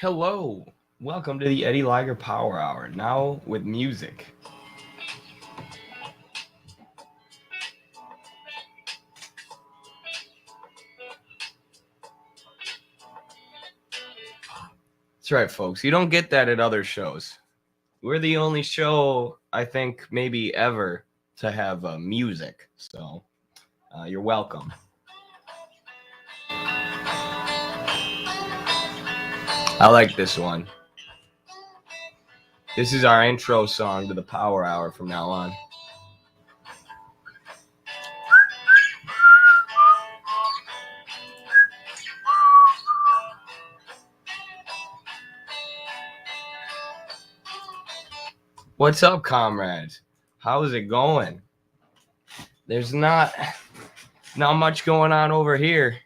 Hello, welcome to the Eddie Liger Power Hour, now with music. That's right, folks. You don't get that at other shows. We're the only show, I think, maybe ever to have music. So, you're welcome. I like this one. This is our intro song to the Power Hour from now on. What's up, comrades? How's it going? There's not much going on over here.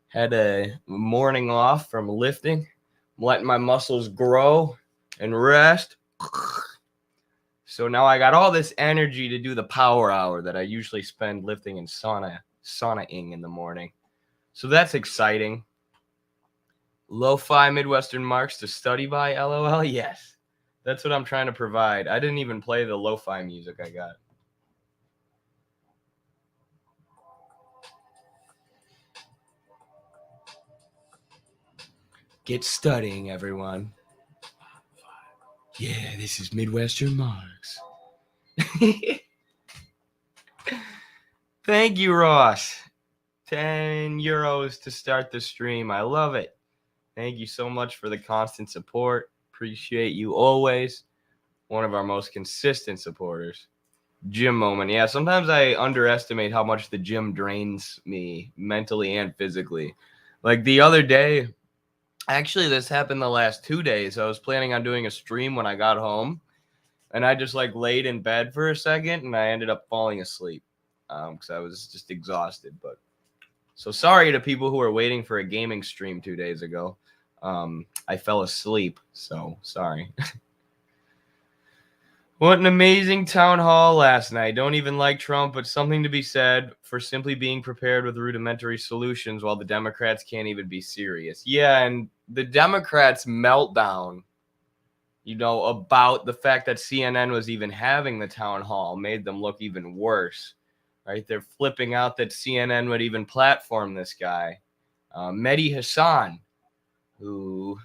Had a morning off from lifting. I'm letting my muscles grow and rest. So now I got all this energy to do the power hour that I usually spend lifting and saunaing in the morning. So that's exciting. Lo-fi Midwestern marks to study by, LOL. Yes, that's what I'm trying to provide. I didn't even play the lo-fi music I got. Get studying, everyone. Yeah, this is Midwestern Marks. Thank you, Ross. 10 euros to start the stream. I love it. Thank you so much for the constant support. Appreciate you always. One of our most consistent supporters. Gym moment. Yeah, sometimes I underestimate how much the gym drains me mentally and physically. Like the other day, actually this happened the last 2 days. I was planning on doing a stream when I got home, and I just laid in bed for a second, and I ended up falling asleep because I was just exhausted. But so sorry to people who were waiting for a gaming stream 2 days ago. I fell asleep, so sorry. What an amazing town hall last night. Don't even like Trump, but something to be said for simply being prepared with rudimentary solutions while the Democrats can't even be serious. Yeah, and the Democrats' meltdown, about the fact that CNN was even having the town hall made them look even worse, right? They're flipping out that CNN would even platform this guy. Mehdi Hassan, who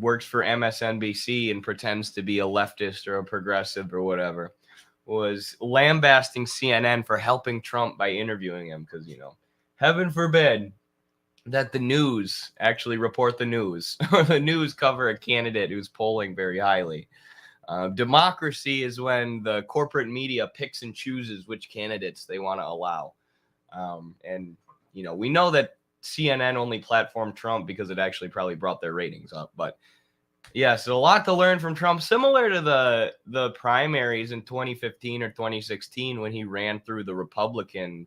works for MSNBC and pretends to be a leftist or a progressive or whatever, was lambasting CNN for helping Trump by interviewing him because, heaven forbid that the news actually report the news or the news cover a candidate who's polling very highly. Democracy is when the corporate media picks and chooses which candidates they want to allow. And we know that CNN only platformed Trump because it actually probably brought their ratings up. But yeah, so a lot to learn from Trump, similar to the primaries in 2015 or 2016 when he ran through the Republican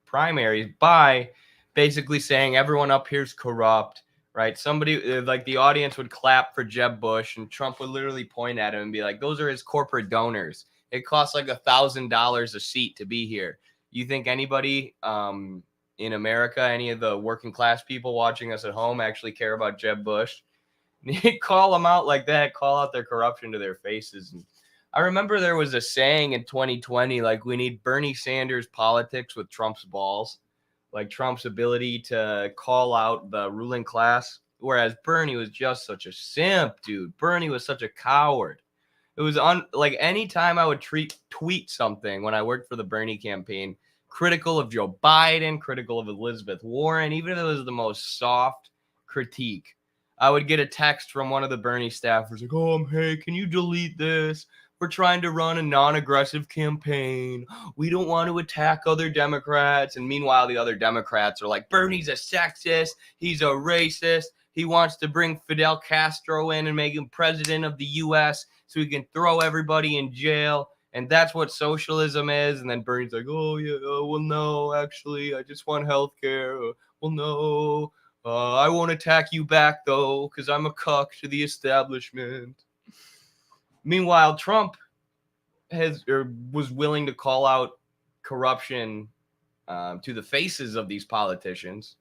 primaries by basically saying everyone up here's corrupt, right? Somebody the audience would clap for Jeb Bush, and Trump would literally point at him and be like, those are his corporate donors. It costs $1,000 a seat to be here. You think anybody in America, any of the working class people watching us at home actually care about Jeb Bush? You call them out like that, call out their corruption to their faces. And I remember there was a saying in 2020, we need Bernie Sanders politics with Trump's balls, like Trump's ability to call out the ruling class, whereas Bernie was just such a simp, dude. Bernie was such a coward. It was anytime I would tweet something when I worked for the Bernie campaign, critical of Joe Biden, critical of Elizabeth Warren, even if it was the most soft critique, I would get a text from one of the Bernie staffers like, hey, can you delete this? We're trying to run a non-aggressive campaign. We don't want to attack other Democrats. And meanwhile, the other Democrats are like, Bernie's a sexist. He's a racist. He wants to bring Fidel Castro in and make him president of the U.S. so he can throw everybody in jail. And that's what socialism is. And then Bernie's like, oh, yeah, well, no, actually, I just want health care. Well, no. I won't attack you back, though, because I'm a cuck to the establishment. Meanwhile, Trump was willing to call out corruption to the faces of these politicians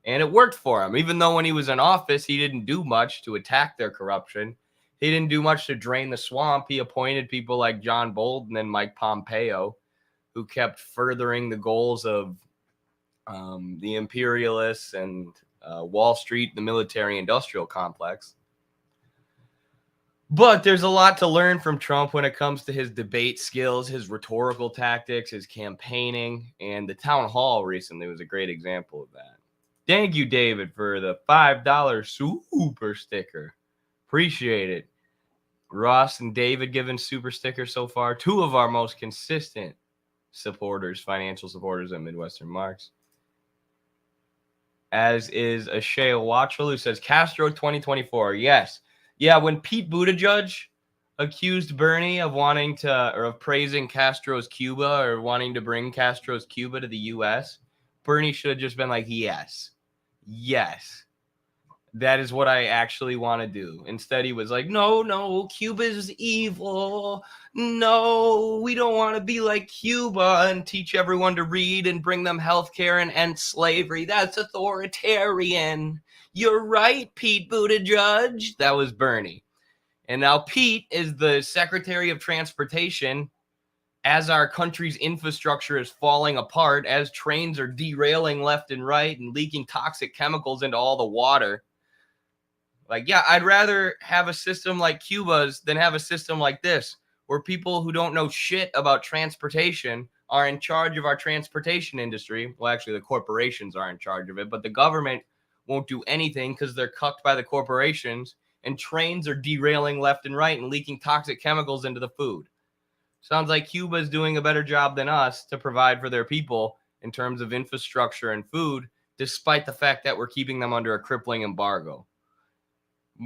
And it worked for him. Even though when he was in office, he didn't do much to attack their corruption. He didn't do much to drain the swamp. He appointed people like John Bolton and Mike Pompeo, who kept furthering the goals of the imperialists and Wall Street, the military-industrial complex. But there's a lot to learn from Trump when it comes to his debate skills, his rhetorical tactics, his campaigning, and the town hall recently was a great example of that. Thank you, David, for the $5 super sticker. Appreciate it. Ross and David giving super stickers so far. Two of our most consistent supporters, financial supporters at Midwestern Marks. As is Ashea Watchell, who says Castro 2024. Yes. Yeah, when Pete Buttigieg accused Bernie of wanting to, or of praising Castro's Cuba or wanting to bring Castro's Cuba to the U.S., Bernie should have just been like, yes, that is what I actually want to do. Instead, he was like, no, Cuba is evil. No, we don't want to be like Cuba and teach everyone to read and bring them healthcare and end slavery. That's authoritarian. You're right, Pete Buttigieg. That was Bernie. And now Pete is the Secretary of Transportation as our country's infrastructure is falling apart, as trains are derailing left and right and leaking toxic chemicals into all the water. Like, yeah, I'd rather have a system like Cuba's than have a system like this, where people who don't know shit about transportation are in charge of our transportation industry. Well, actually, the corporations are in charge of it, but the government won't do anything because they're cucked by the corporations, and trains are derailing left and right and leaking toxic chemicals into the food. Sounds like Cuba is doing a better job than us to provide for their people in terms of infrastructure and food, despite the fact that we're keeping them under a crippling embargo.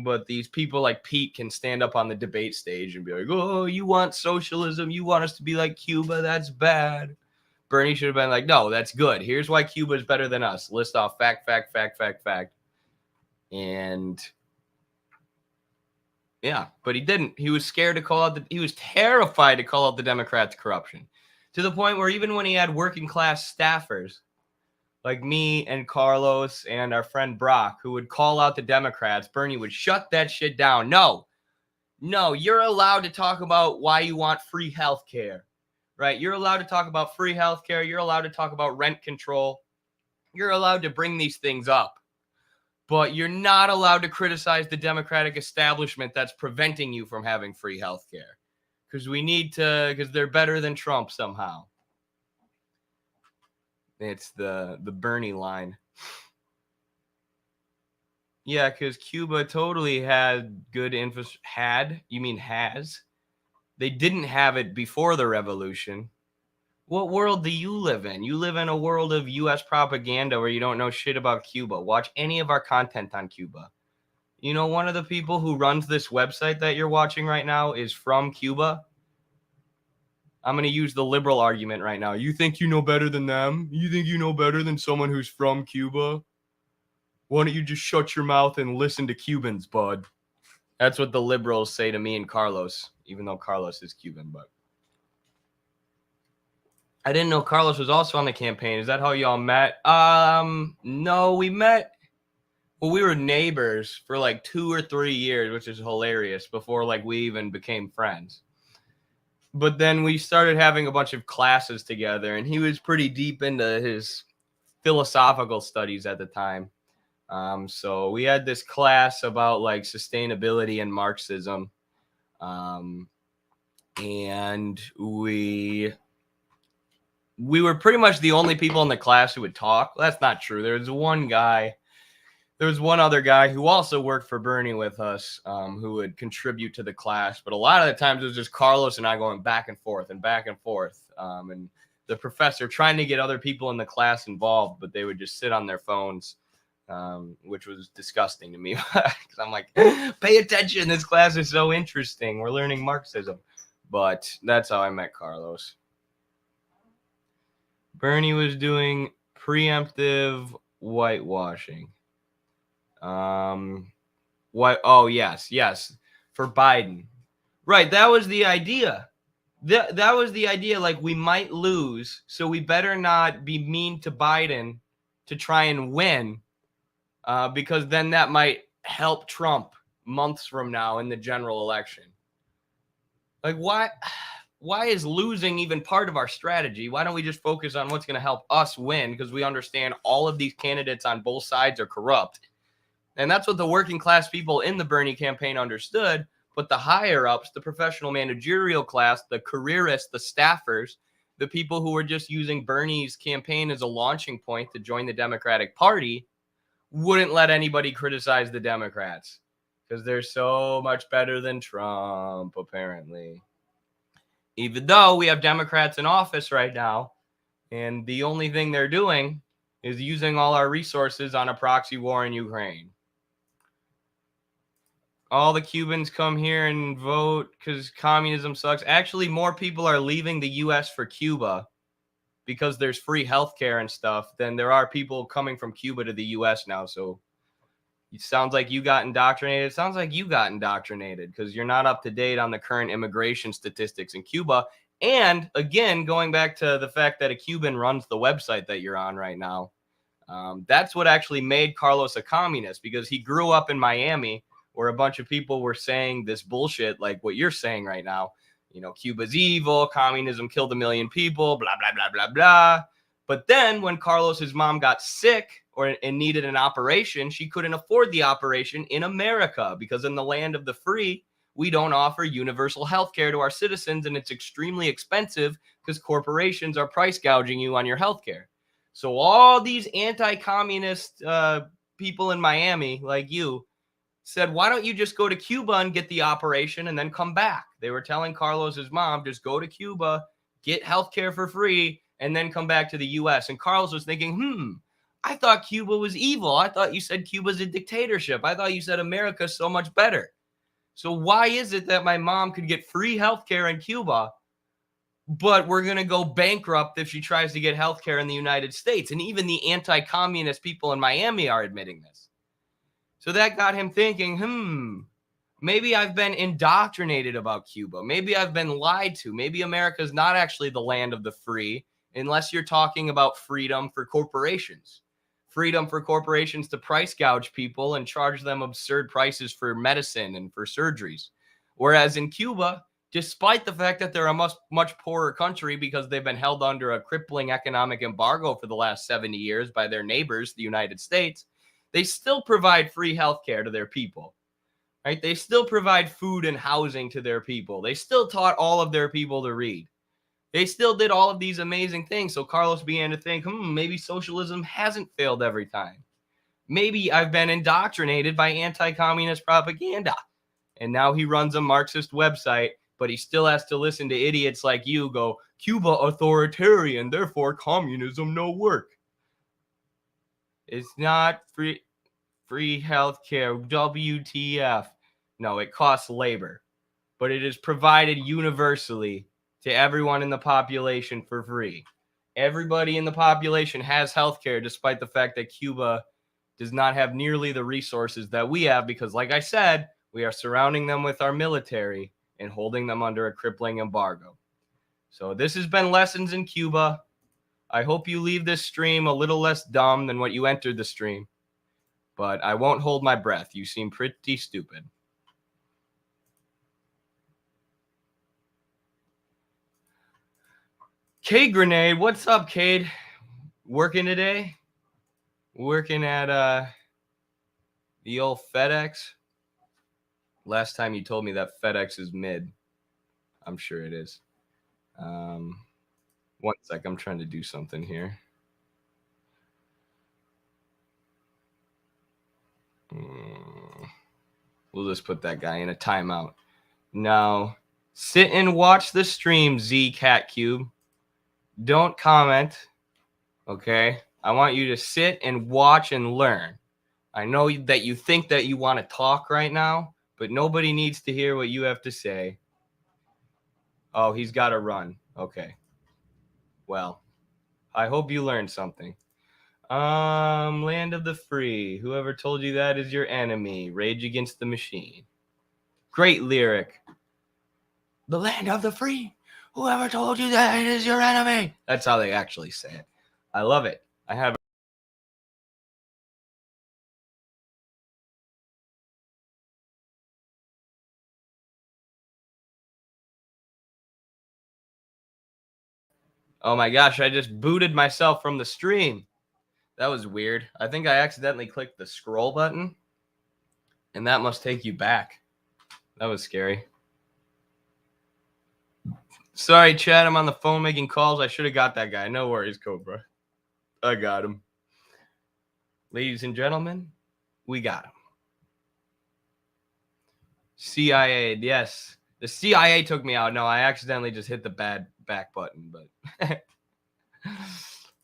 But these people like Pete can stand up on the debate stage and be like, oh, you want socialism? You want us to be like Cuba? That's bad. Bernie should have been like, no, that's good. Here's why Cuba is better than us. List off fact. And yeah, but he didn't. He was scared to call out he was terrified to call out the Democrats' corruption, to the point where even when he had working class staffers like me and Carlos and our friend Brock, who would call out the Democrats, Bernie would shut that shit down. No, you're allowed to talk about why you want free health care, right? You're allowed to talk about free health care. You're allowed to talk about rent control. You're allowed to bring these things up, but you're not allowed to criticize the Democratic establishment that's preventing you from having free health care, because they're better than Trump somehow. It's the Bernie line. Yeah, because Cuba totally had good infrastructure. Has? They didn't have it before the revolution. What world do you live in? You live in a world of U.S. propaganda where you don't know shit about Cuba. Watch any of our content on Cuba. You know, one of the people who runs this website that you're watching right now is from Cuba. I'm going to use the liberal argument right now. You think you know better than them? You think you know better than someone who's from Cuba? Why don't you just shut your mouth and listen to Cubans, bud? That's what the liberals say to me and Carlos, even though Carlos is Cuban, but I didn't know Carlos was also on the campaign. Is that how y'all met? No, we met. Well, we were neighbors for like 2 or 3 years, which is hilarious, before like we even became friends. But then we started having a bunch of classes together, and he was pretty deep into his philosophical studies at the time. So we had this class about like sustainability and Marxism. And we were pretty much the only people in the class who would talk. That's not true. There was one other guy who also worked for Bernie with us, who would contribute to the class. But a lot of the times it was just Carlos and I going back and forth. And the professor trying to get other people in the class involved, but they would just sit on their phones, which was disgusting to me. Because I'm like, pay attention. This class is so interesting. We're learning Marxism. But that's how I met Carlos. Bernie was doing preemptive whitewashing. Oh, yes, for Biden. Right, that was the idea. That was the idea, like, we might lose, so we better not be mean to Biden to try and win, because then that might help Trump months from now in the general election. Like, why is losing even part of our strategy? Why don't we just focus on what's going to help us win? Because we understand all of these candidates on both sides are corrupt. And that's what the working class people in the Bernie campaign understood. But the higher ups, the professional managerial class, the careerists, the staffers, the people who were just using Bernie's campaign as a launching point to join the Democratic Party, wouldn't let anybody criticize the Democrats because they're so much better than Trump, apparently. Even though we have Democrats in office right now, and the only thing they're doing is using all our resources on a proxy war in Ukraine. All the Cubans come here and vote because communism sucks. Actually, more people are leaving the U.S. for Cuba because there's free healthcare and stuff than there are people coming from Cuba to the U.S. now. So it sounds like you got indoctrinated. It sounds like you got indoctrinated because you're not up to date on the current immigration statistics in Cuba. And again, going back to the fact that a Cuban runs the website that you're on right now, that's what actually made Carlos a communist, because he grew up in Miami where a bunch of people were saying this bullshit like what you're saying right now. You know, Cuba's evil, communism killed 1 million people, blah, blah, blah, blah, blah. But then when Carlos's mom got sick and needed an operation, she couldn't afford the operation in America because in the land of the free, we don't offer universal health care to our citizens, and it's extremely expensive because corporations are price gouging you on your health care. So all these anti-communist people in Miami, like you, said, why don't you just go to Cuba and get the operation and then come back? They were telling Carlos's mom, just go to Cuba, get healthcare for free, and then come back to the U.S. And Carlos was thinking, I thought Cuba was evil. I thought you said Cuba's a dictatorship. I thought you said America's so much better. So why is it that my mom could get free healthcare in Cuba, but we're going to go bankrupt if she tries to get healthcare in the United States? And even the anti-communist people in Miami are admitting this. So that got him thinking, maybe I've been indoctrinated about Cuba. Maybe I've been lied to. Maybe America's not actually the land of the free, unless you're talking about freedom for corporations. Freedom for corporations to price gouge people and charge them absurd prices for medicine and for surgeries. Whereas in Cuba, despite the fact that they're a much poorer country because they've been held under a crippling economic embargo for the last 70 years by their neighbors, the United States, they still provide free healthcare to their people, right? They still provide food and housing to their people. They still taught all of their people to read. They still did all of these amazing things. So Carlos began to think, maybe socialism hasn't failed every time. Maybe I've been indoctrinated by anti-communist propaganda. And now he runs a Marxist website, but he still has to listen to idiots like you go, Cuba authoritarian, therefore communism no work. It's not free healthcare, WTF. No, it costs labor, but it is provided universally to everyone in the population for free. Everybody in the population has healthcare, despite the fact that Cuba does not have nearly the resources that we have, because like I said, we are surrounding them with our military and holding them under a crippling embargo. So this has been Lessons in Cuba. I hope you leave this stream a little less dumb than what you entered the stream, but I won't hold my breath. You seem pretty stupid. Cade Grenade, what's up, Cade? Working today? Working at the old FedEx? Last time you told me that FedEx is mid. I'm sure it is. 1 sec, I'm trying to do something here. We'll just put that guy in a timeout. Now, sit and watch the stream, Z Cat Cube. Don't comment, okay? I want you to sit and watch and learn. I know that you think that you want to talk right now, but nobody needs to hear what you have to say. Oh, he's got to run. Okay. Well, I hope you learned something. Land of the free. Whoever told you that is your enemy. Rage Against the Machine. Great lyric. The land of the free. Whoever told you that is your enemy. That's how they actually say it. I love it. I have Oh my gosh, I just booted myself from the stream. That was weird. I think I accidentally clicked the scroll button, and that must take you back. That was scary. Sorry, Chad, I'm on the phone making calls. I should have got that guy. No worries, Cobra. I got him. Ladies and gentlemen, we got him. CIA, yes. The CIA took me out. No, I accidentally just hit the bad back button, but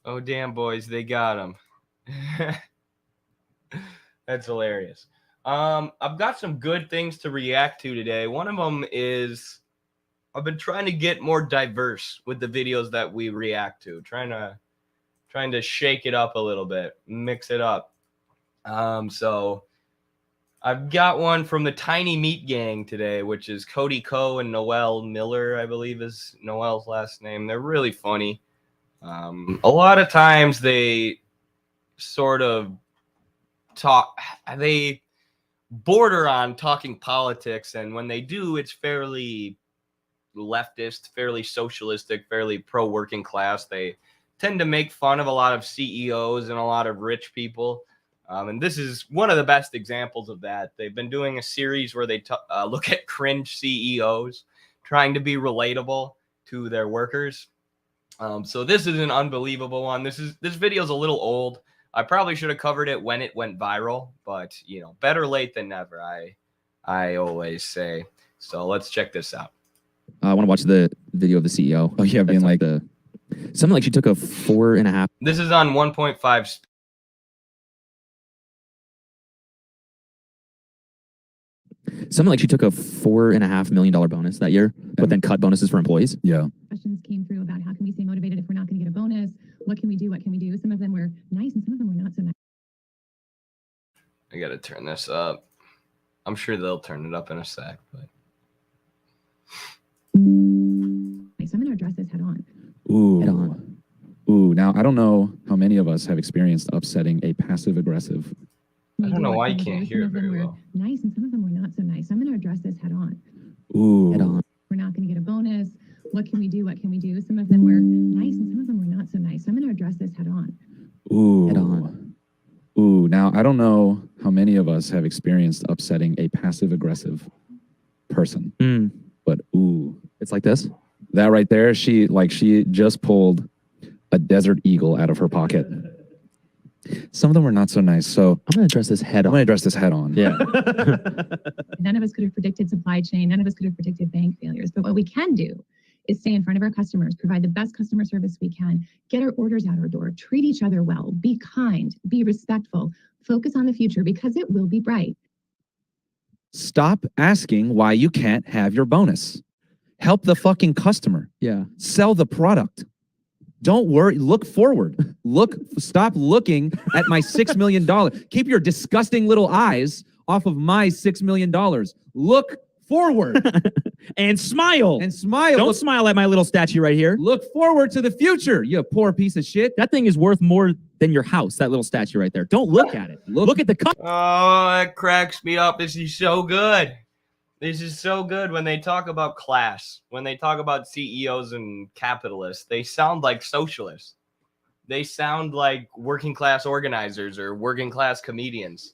oh damn, boys, they got him. That's hilarious. I've got some good things to react to today. One of them is I've been trying to get more diverse with the videos that we react to, trying to shake it up a little bit, mix it up. So I've got one from the Tiny Meat Gang today, which is Cody Ko and Noel Miller, I believe is Noel's last name. They're really funny. A lot of times they sort of they border on talking politics, and when they do, it's fairly leftist, fairly socialistic, fairly pro-working class. They tend to make fun of a lot of CEOs and a lot of rich people. And this is one of the best examples of that. They've been doing a series where they look at cringe CEOs, trying to be relatable to their workers. So this is an unbelievable one. This video is a little old. I probably should have covered it when it went viral, but you know, better late than never. I always say. So let's check this out. I want to watch the video of the CEO. Oh yeah, being like something like she took a 4.5. This is on 1.5. Something like she took a $4.5 million bonus that year, but then cut bonuses for employees. Yeah. Questions came through about how can we stay motivated if we're not going to get a bonus? What can we do? What can we do? Some of them were nice and some of them were not so nice. I got to turn this up. I'm sure they'll turn it up in a sec, but. So I'm going to address this head on. Ooh. Head on. Ooh. Now, I don't know how many of us have experienced upsetting a passive-aggressive. I don't know why you can't hear it very well. Nice and some of them were not so nice. So I'm going to address this head on. Ooh. Head on. We're not going to get a bonus. What can we do? What can we do? Some of them were nice and some of them were not so nice. So I'm going to address this head on. Ooh. Head on. Ooh. Now, I don't know how many of us have experienced upsetting a passive-aggressive person, but ooh. It's like this. That right there, she just pulled a desert eagle out of her pocket. Some of them were not so nice. So I'm going to address this head on. I'm going to address this head on. Yeah. None of us could have predicted supply chain. None of us could have predicted bank failures. But what we can do is stay in front of our customers, provide the best customer service we can, get our orders out our door, treat each other well, be kind, be respectful, focus on the future because it will be bright. Stop asking why you can't have your bonus. Help the fucking customer. Yeah. Sell the product. Don't worry. Look forward. Stop looking at my $6 million. Keep your disgusting little eyes off of my $6 million. Look forward. And smile. And smile. Don't smile at my little statue right here. Look forward to the future, you poor piece of shit. That thing is worth more than your house, that little statue right there. Don't look at it. Look at the cup. Oh, that cracks me up. This is so good. This is so good when they talk about class, when they talk about CEOs and capitalists. They sound like socialists. They sound like working class organizers or working class comedians.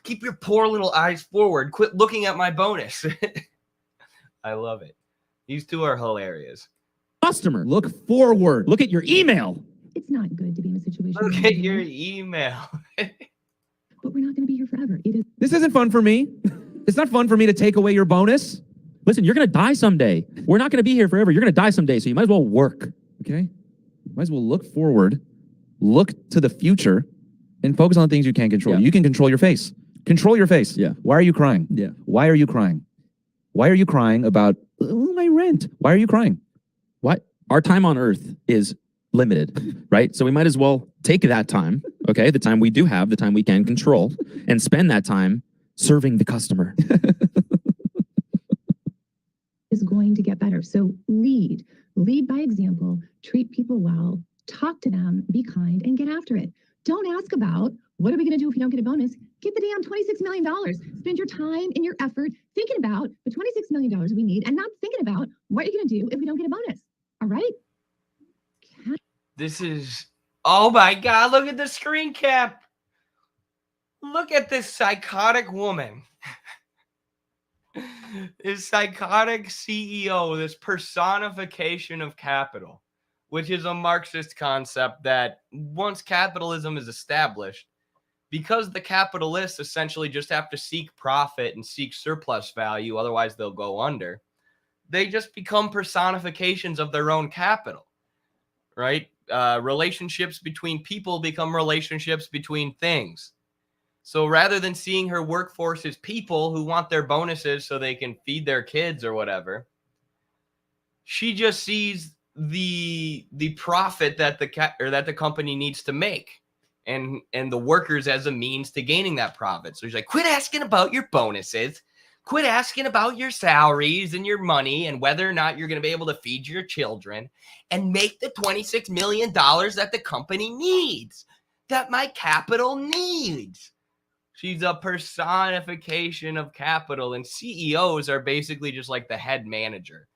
Keep your poor little eyes forward. Quit looking at my bonus. I love it. These two are hilarious. Customer. Look forward. Look at your email. It's not good to be in a situation. Look where at we're your here, email. but we're not going to be here forever. It is. This isn't fun for me. It's not fun for me to take away your bonus. Listen, you're going to die someday. We're not going to be here forever. You're going to die someday, so you might as well work. Okay? Might as well look forward, look to the future, and focus on the things you can control. Yeah. You can control your face. Control your face. Yeah. Why are you crying? Yeah. Why are you crying? Why are you crying about my rent? Why are you crying? What? Our time on Earth is limited, right? So we might as well take that time, okay, the time we do have, the time we can control, and spend that time serving the customer. Is going to get better. So lead by example, treat people well, talk to them, be kind, and get after it. Don't ask about what are we going to do if we don't get a bonus? Get the damn $26 million. Spend your time and your effort thinking about the $26 million we need and not thinking about what you're going to do if we don't get a bonus. All right? This is, oh my God, look at the screen cap. Look at this psychotic woman. This psychotic CEO, this personification of capital, which is a Marxist concept that once capitalism is established, because the capitalists essentially just have to seek profit and seek surplus value, otherwise they'll go under, they just become personifications of their own capital, right? Relationships between people become relationships between things. So rather than seeing her workforce as people who want their bonuses so they can feed their kids or whatever, she just sees the profit that the company needs to make, and the workers as a means to gaining that profit. So she's like, quit asking about your bonuses, quit asking about your salaries and your money and whether or not you're going to be able to feed your children, and make the $26 million that the company needs, that my capital needs. She's a personification of capital, and CEOs are basically just like the head manager,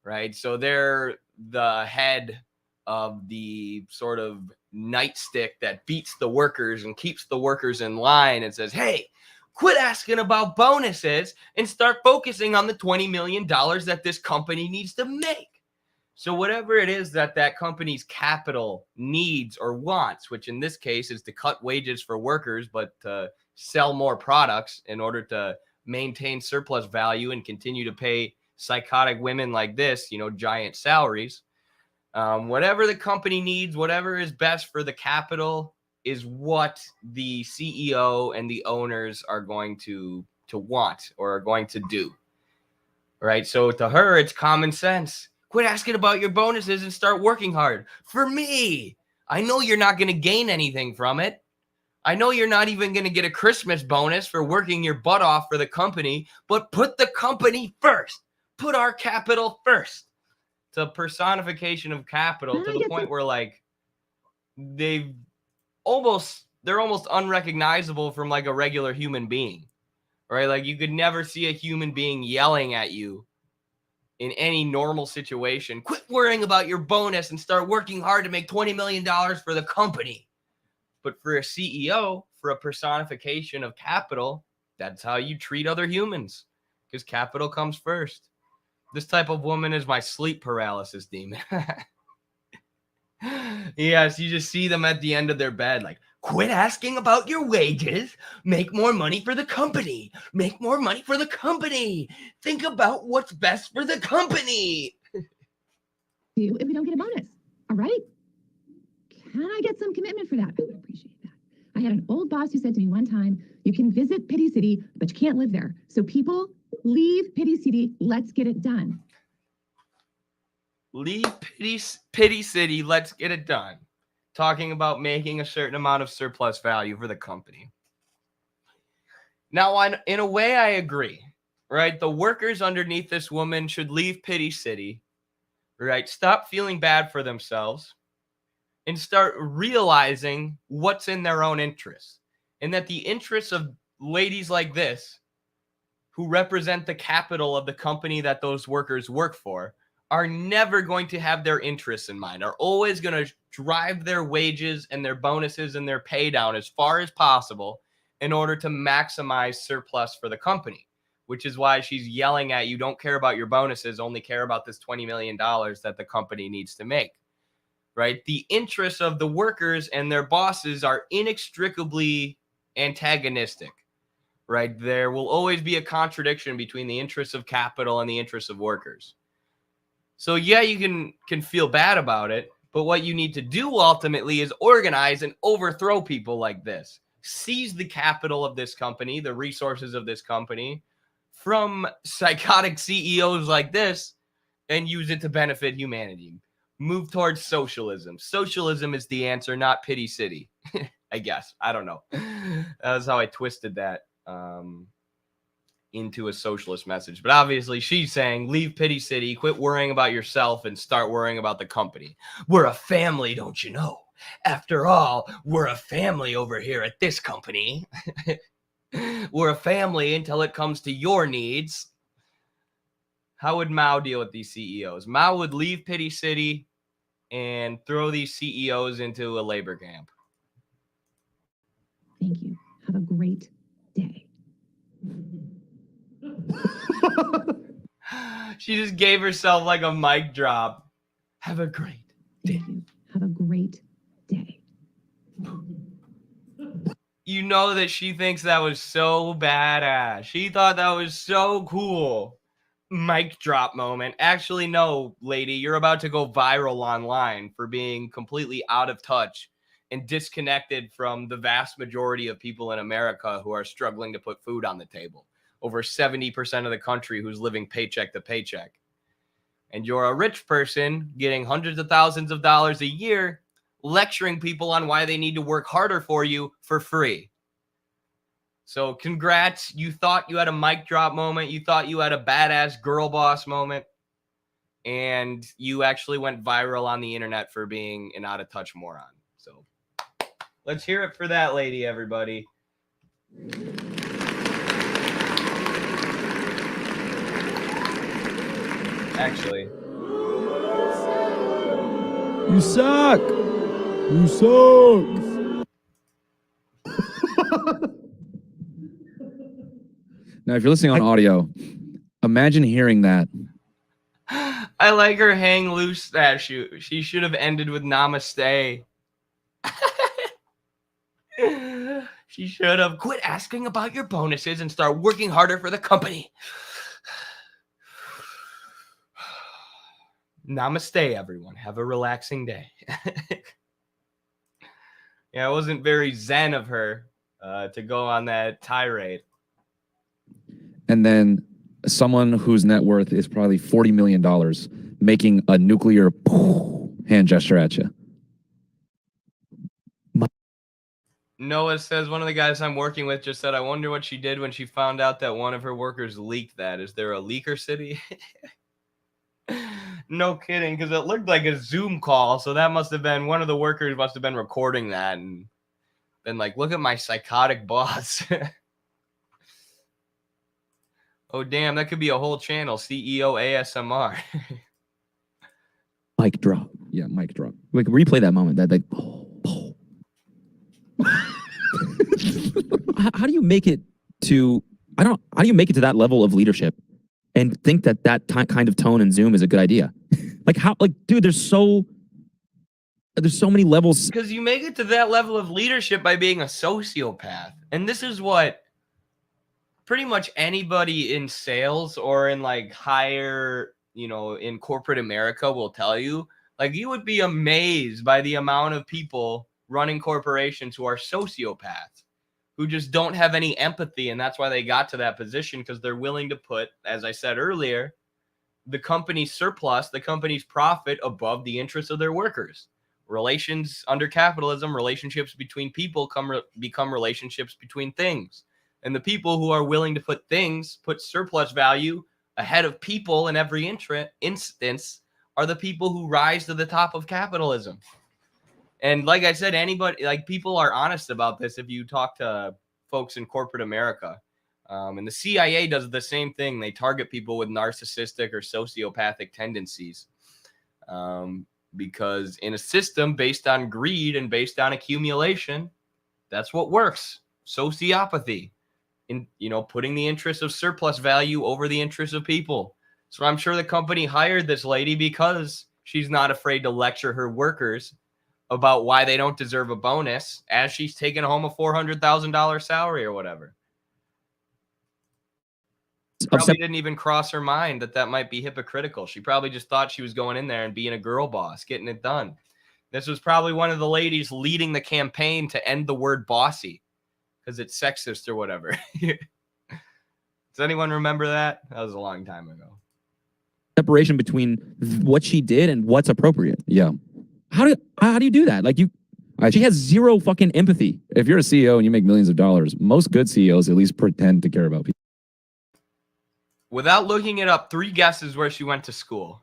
right? So they're the head of the sort of nightstick that beats the workers and keeps the workers in line and says, hey, quit asking about bonuses and start focusing on the $20 million that this company needs to make. So whatever it is that company's capital needs or wants, which in this case is to cut wages for workers, but to sell more products in order to maintain surplus value and continue to pay psychotic women like this, giant salaries. Whatever the company needs, whatever is best for the capital is what the CEO and the owners are going to want or are going to do, right? So to her, it's common sense. Quit asking about your bonuses and start working hard. For me, I know you're not going to gain anything from it. I know you're not even going to get a Christmas bonus for working your butt off for the company, but put the company first. Put our capital first. It's a personification of capital to the point where like they're almost unrecognizable from like a regular human being, right? Like you could never see a human being yelling at you in any normal situation. Quit worrying about your bonus and start working hard to make $20 million for the company. But for a CEO, for a personification of capital, that's how you treat other humans, because capital comes first. This type of woman is my sleep paralysis demon. Yes, you just see them at the end of their bed, like, quit asking about your wages. Make more money for the company. Make more money for the company. Think about what's best for the company. If we don't get a bonus, all right? Can I get some commitment for that? I would appreciate that. I had an old boss who said to me one time, you can visit Pity City, but you can't live there. So people, leave Pity City. Let's get it done. Leave Pity City. Let's get it done. Talking about making a certain amount of surplus value for the company. Now, in a way, I agree, right? The workers underneath this woman should leave Pity City, right? Stop feeling bad for themselves and start realizing what's in their own interests, and that the interests of ladies like this, who represent the capital of the company that those workers work for, are never going to have their interests in mind, are always going to drive their wages and their bonuses and their pay down as far as possible in order to maximize surplus for the company, which is why she's yelling at you, don't care about your bonuses, only care about this $20 million that the company needs to make, right? The interests of the workers and their bosses are inextricably antagonistic, right? There will always be a contradiction between the interests of capital and the interests of workers. So yeah, you can feel bad about it, but what you need to do ultimately is organize and overthrow people like this. Seize the capital of this company, the resources of this company from psychotic CEOs like this, and use it to benefit humanity. Move towards socialism. Socialism is the answer, not Pity City. I guess. I don't know. That's how I twisted that into a socialist message. But obviously she's saying, leave Pity City, quit worrying about yourself and start worrying about the company. We're a family, don't you know? After all, we're a family over here at this company. We're a family until it comes to your needs. How would Mao deal with these CEOs? Mao would leave Pity City, and throw these CEOs into a labor camp. Thank you. Have a great day. She just gave herself like a mic drop. Have a great day. Thank you. Have a great day. You know that she thinks that was so badass. She thought that was so cool. Mic drop moment. Actually, no, lady, you're about to go viral online for being completely out of touch and disconnected from the vast majority of people in America who are struggling to put food on the table. Over 70% of the country who's living paycheck to paycheck. And you're a rich person getting hundreds of thousands of dollars a year lecturing people on why they need to work harder for you for free. So congrats. You thought you had a mic drop moment. You thought you had a badass girl boss moment. And you actually went viral on the internet for being an out of touch moron. So let's hear it for that lady, everybody. Actually, You suck. You suck. Now, if you're listening on audio, imagine hearing that. I like her hang loose statue. She should have ended with namaste. She should have quit asking about your bonuses and start working harder for the company. Namaste, everyone. Have a relaxing day. Yeah, it wasn't very zen of her to go on that tirade. And then someone whose net worth is probably $40 million making a nuclear hand gesture at you. Noah says, one of the guys I'm working with just said, I wonder what she did when she found out that one of her workers leaked that. Is there a leaker city? No kidding, because it looked like a Zoom call. So that must have been, one of the workers must have been recording that and been like, look at my psychotic boss. Oh, damn, that could be a whole channel, CEO ASMR. Mic drop. Yeah, mic drop. Like replay that moment. That like. How do you make it to? How do you make it to that level of leadership, and think that kind of tone in Zoom is a good idea? Like how? Like, dude, there's so many levels. Because you make it to that level of leadership by being a sociopath, and this is what pretty much anybody in sales or in like higher, in corporate America will tell you. Like, you would be amazed by the amount of people running corporations who are sociopaths, who just don't have any empathy. And that's why they got to that position, because they're willing to put, as I said earlier, the company's surplus, the company's profit above the interests of their workers. Relations under capitalism, relationships between people become relationships between things. And the people who are willing to put surplus value ahead of people in every instance are the people who rise to the top of capitalism. And like I said, people are honest about this if you talk to folks in corporate America. And the CIA does the same thing. They target people with narcissistic or sociopathic tendencies. Because in a system based on greed and based on accumulation, that's what works. Sociopathy. In putting the interest of surplus value over the interest of people. So I'm sure the company hired this lady because she's not afraid to lecture her workers about why they don't deserve a bonus as she's taking home a $400,000 salary or whatever. Probably didn't even cross her mind that might be hypocritical. She probably just thought she was going in there and being a girl boss, getting it done. This was probably one of the ladies leading the campaign to end the word bossy because it's sexist or whatever. Does anyone remember that? That was a long time ago. Separation between what she did and what's appropriate. Yeah. How do you do that? Like she has zero fucking empathy. If you're a CEO and you make millions of dollars, most good CEOs at least pretend to care about people. Without looking it up, 3 guesses where she went to school.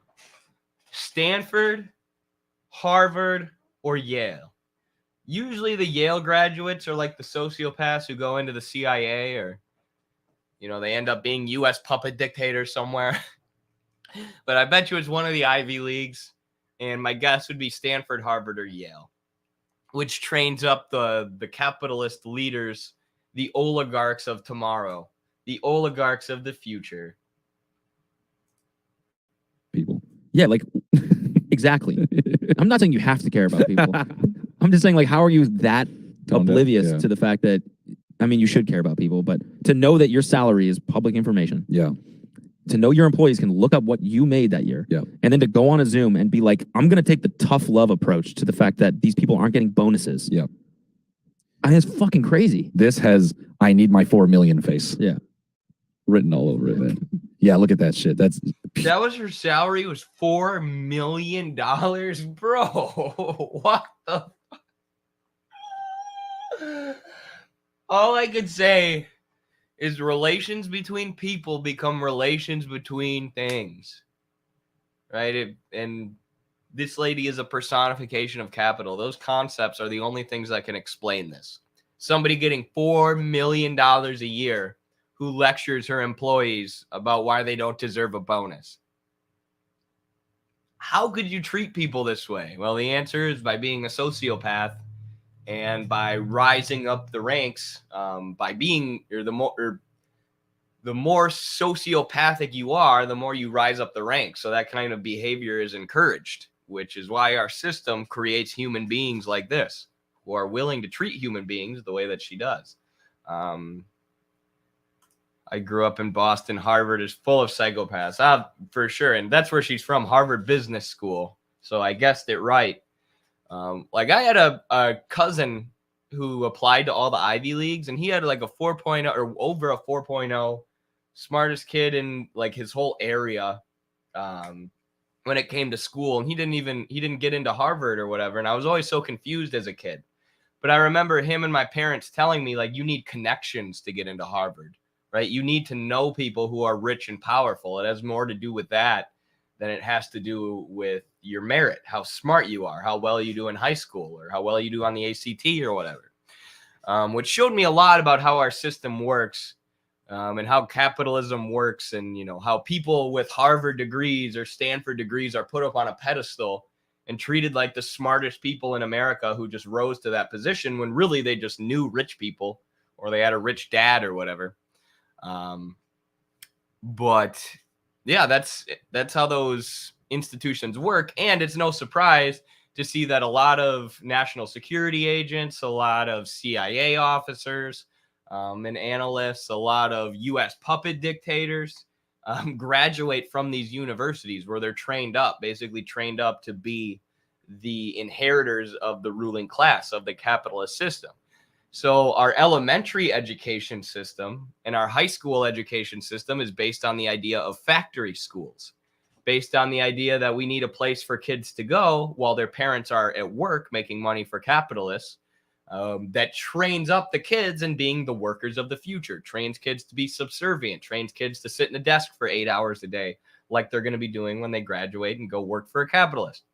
Stanford, Harvard, or Yale. Usually the Yale graduates are like the sociopaths who go into the CIA or, they end up being U.S. puppet dictators somewhere. But I bet you it's one of the Ivy Leagues. and my guess would be Stanford, Harvard, or Yale, which trains up the capitalist leaders, the oligarchs of tomorrow, the oligarchs of the future. People. Yeah, like exactly. I'm not saying you have to care about people. I'm just saying, like, how are you that oblivious to the fact that, I mean, you should care about people, but to know that your salary is public information. Yeah. To know your employees can look up what you made that year. Yeah. And then to go on a Zoom and be like, I'm going to take the tough love approach to the fact that these people aren't getting bonuses. Yeah. I mean, it's fucking crazy. This has, I need my 4 million face. Yeah. Written all over it, man. Yeah, look at that shit. That was her salary, was $4 million, bro. What the fuck? All I could say is relations between people become relations between things, right? And this lady is a personification of capital. Those concepts are the only things that can explain this. Somebody getting $4 million a year who lectures her employees about why they don't deserve a bonus. How could you treat people this way? Well, the answer is by being a sociopath and by rising up the ranks, by being, or the more sociopathic you are, the more you rise up the ranks. So that kind of behavior is encouraged, which is why our system creates human beings like this, who are willing to treat human beings the way that she does. I grew up in Boston. Harvard is full of psychopaths, for sure. And that's where she's from, Harvard Business School. So I guessed it right. Like I had a cousin who applied to all the Ivy Leagues, and he had like a 4.0 or over a 4.0, smartest kid in like his whole area when it came to school. And he didn't get into Harvard or whatever. And I was always so confused as a kid. But I remember him and my parents telling me, like, you need connections to get into Harvard, right? You need to know people who are rich and powerful. It has more to do with that than it has to do with your merit, how smart you are, how well you do in high school, or how well you do on the ACT or whatever, which showed me a lot about how our system works, and how capitalism works, and, you know, how people with Harvard degrees or Stanford degrees are put up on a pedestal and treated like the smartest people in America who just rose to that position when really they just knew rich people or they had a rich dad or whatever. But yeah, that's how those institutions work. And it's no surprise to see that a lot of national security agents, a lot of CIA officers, and analysts, a lot of U.S. puppet dictators graduate from these universities where they're basically trained up to be the inheritors of the ruling class of the capitalist system. So our elementary education system and our high school education system is based on the idea of factory schools, based on the idea that we need a place for kids to go while their parents are at work making money for capitalists, that trains up the kids in being the workers of the future, trains kids to be subservient, trains kids to sit in a desk for 8 hours a day like they're going to be doing when they graduate and go work for a capitalist.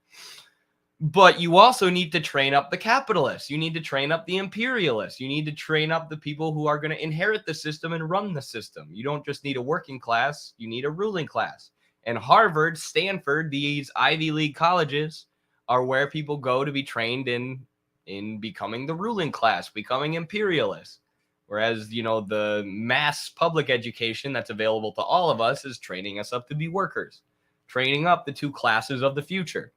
But you also need to train up the capitalists. You need to train up the imperialists. You need to train up the people who are going to inherit the system and run the system. You don't just need a working class. You need a ruling class. And Harvard, Stanford, these Ivy League colleges are where people go to be trained in becoming the ruling class, becoming imperialists. Whereas, you know, the mass public education that's available to all of us is training us up to be workers, training up the two classes of the future.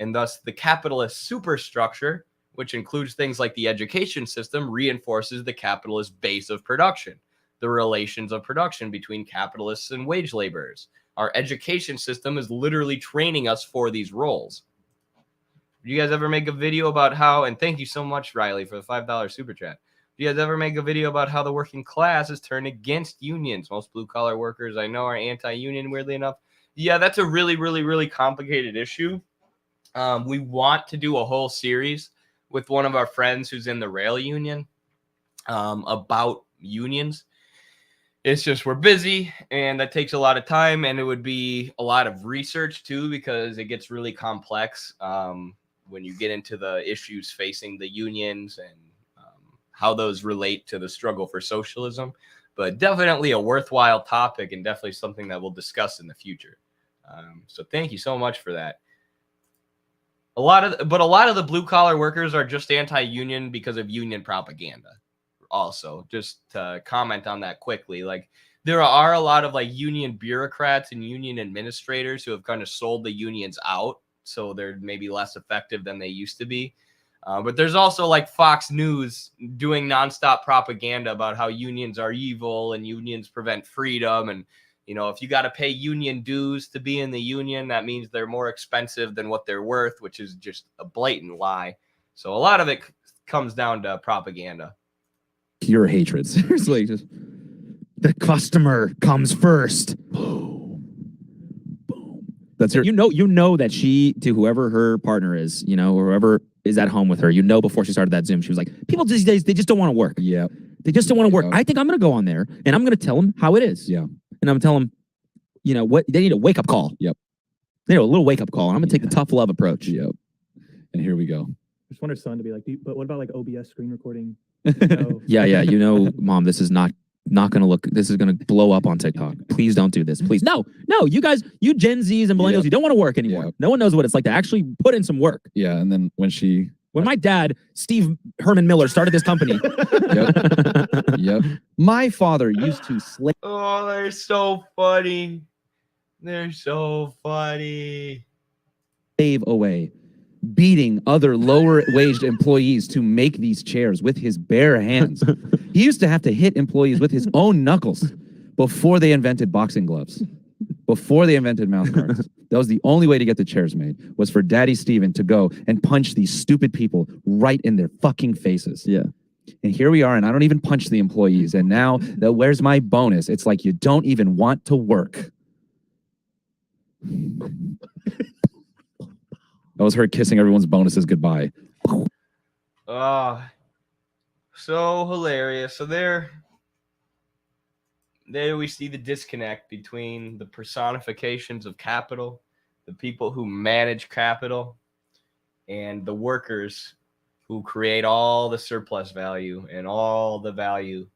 And thus the capitalist superstructure, which includes things like the education system, reinforces the capitalist base of production, the relations of production between capitalists and wage laborers. Our education system is literally training us for these roles. Do you guys ever make a video about how, and thank you so much, Riley, for the $5 super chat. Do you guys ever make a video about how the working class is turned against unions? Most blue collar workers I know are anti-union, weirdly enough. Yeah, that's a really, really, really complicated issue. We want to do a whole series with one of our friends who's in the rail union about unions. It's just we're busy, and that takes a lot of time, and it would be a lot of research too, because it gets really complex when you get into the issues facing the unions and how those relate to the struggle for socialism. But definitely a worthwhile topic, and definitely something that we'll discuss in the future. So thank you so much for that. A lot of the blue collar workers are just anti-union because of union propaganda. Also, just to comment on that quickly, like there are a lot of like union bureaucrats and union administrators who have kind of sold the unions out, so they're maybe less effective than they used to be. But there's also like Fox News doing nonstop propaganda about how unions are evil and unions prevent freedom. And, you know, if you got to pay union dues to be in the union, that means they're more expensive than what they're worth, which is just a blatant lie. So a lot of it comes down to propaganda. Pure hatred. Seriously, just the customer comes first. That's your. You know that she, to whoever her partner is, you know, or whoever is at home with her, you know, before she started that Zoom, she was like, people these days, they just don't want to work. Yeah. They just don't want to work. Yeah. I think I'm going to go on there and I'm going to tell them how it is. Yeah. And I'm going to tell them, you know, what they need a wake up call. Yep. They need a little wake up call. And I'm going to take the tough love approach. Yep. And here we go. I just want her son to be like, but what about like OBS screen recording? Yeah. You know, mom, this is not going to look, this is going to blow up on TikTok. Please don't do this. Please. No, you guys, you Gen Zs and millennials, you don't want to work anymore. No one knows what it's like to actually put in some work. Yeah. And then when my dad, Steve Herman Miller, started this company. Yep. My father used to slave. Oh, they're so funny. They're so funny. Away, beating other lower-waged employees to make these chairs with his bare hands. He used to have to hit employees with his own knuckles before they invented boxing gloves, before they invented mouth guards. That was the only way to get the chairs made, was for Daddy Steven to go and punch these stupid people right in their fucking faces. Yeah. And here we are, and I don't even punch the employees. And now, where's my bonus? It's like you don't even want to work. That was her kissing everyone's bonuses goodbye. So hilarious. So there we see the disconnect between the personifications of capital, the people who manage capital, and the workers who create all the surplus value and all the value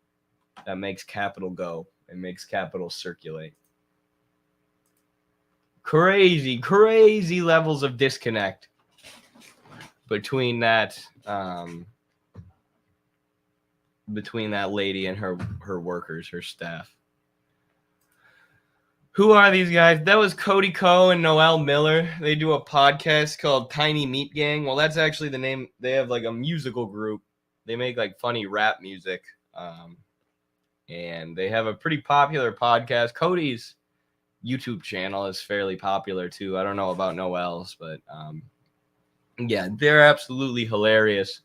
that makes capital go and makes capital circulate. Crazy levels of disconnect between that lady and her workers, her staff. Who are these guys? That was Cody Ko and Noel Miller. They do a podcast called Tiny Meat Gang. Well, that's actually the name. They have like a musical group. They make like funny rap music. And they have a pretty popular podcast. Cody's YouTube channel is fairly popular too. I don't know about Noel's, but yeah, they're absolutely hilarious.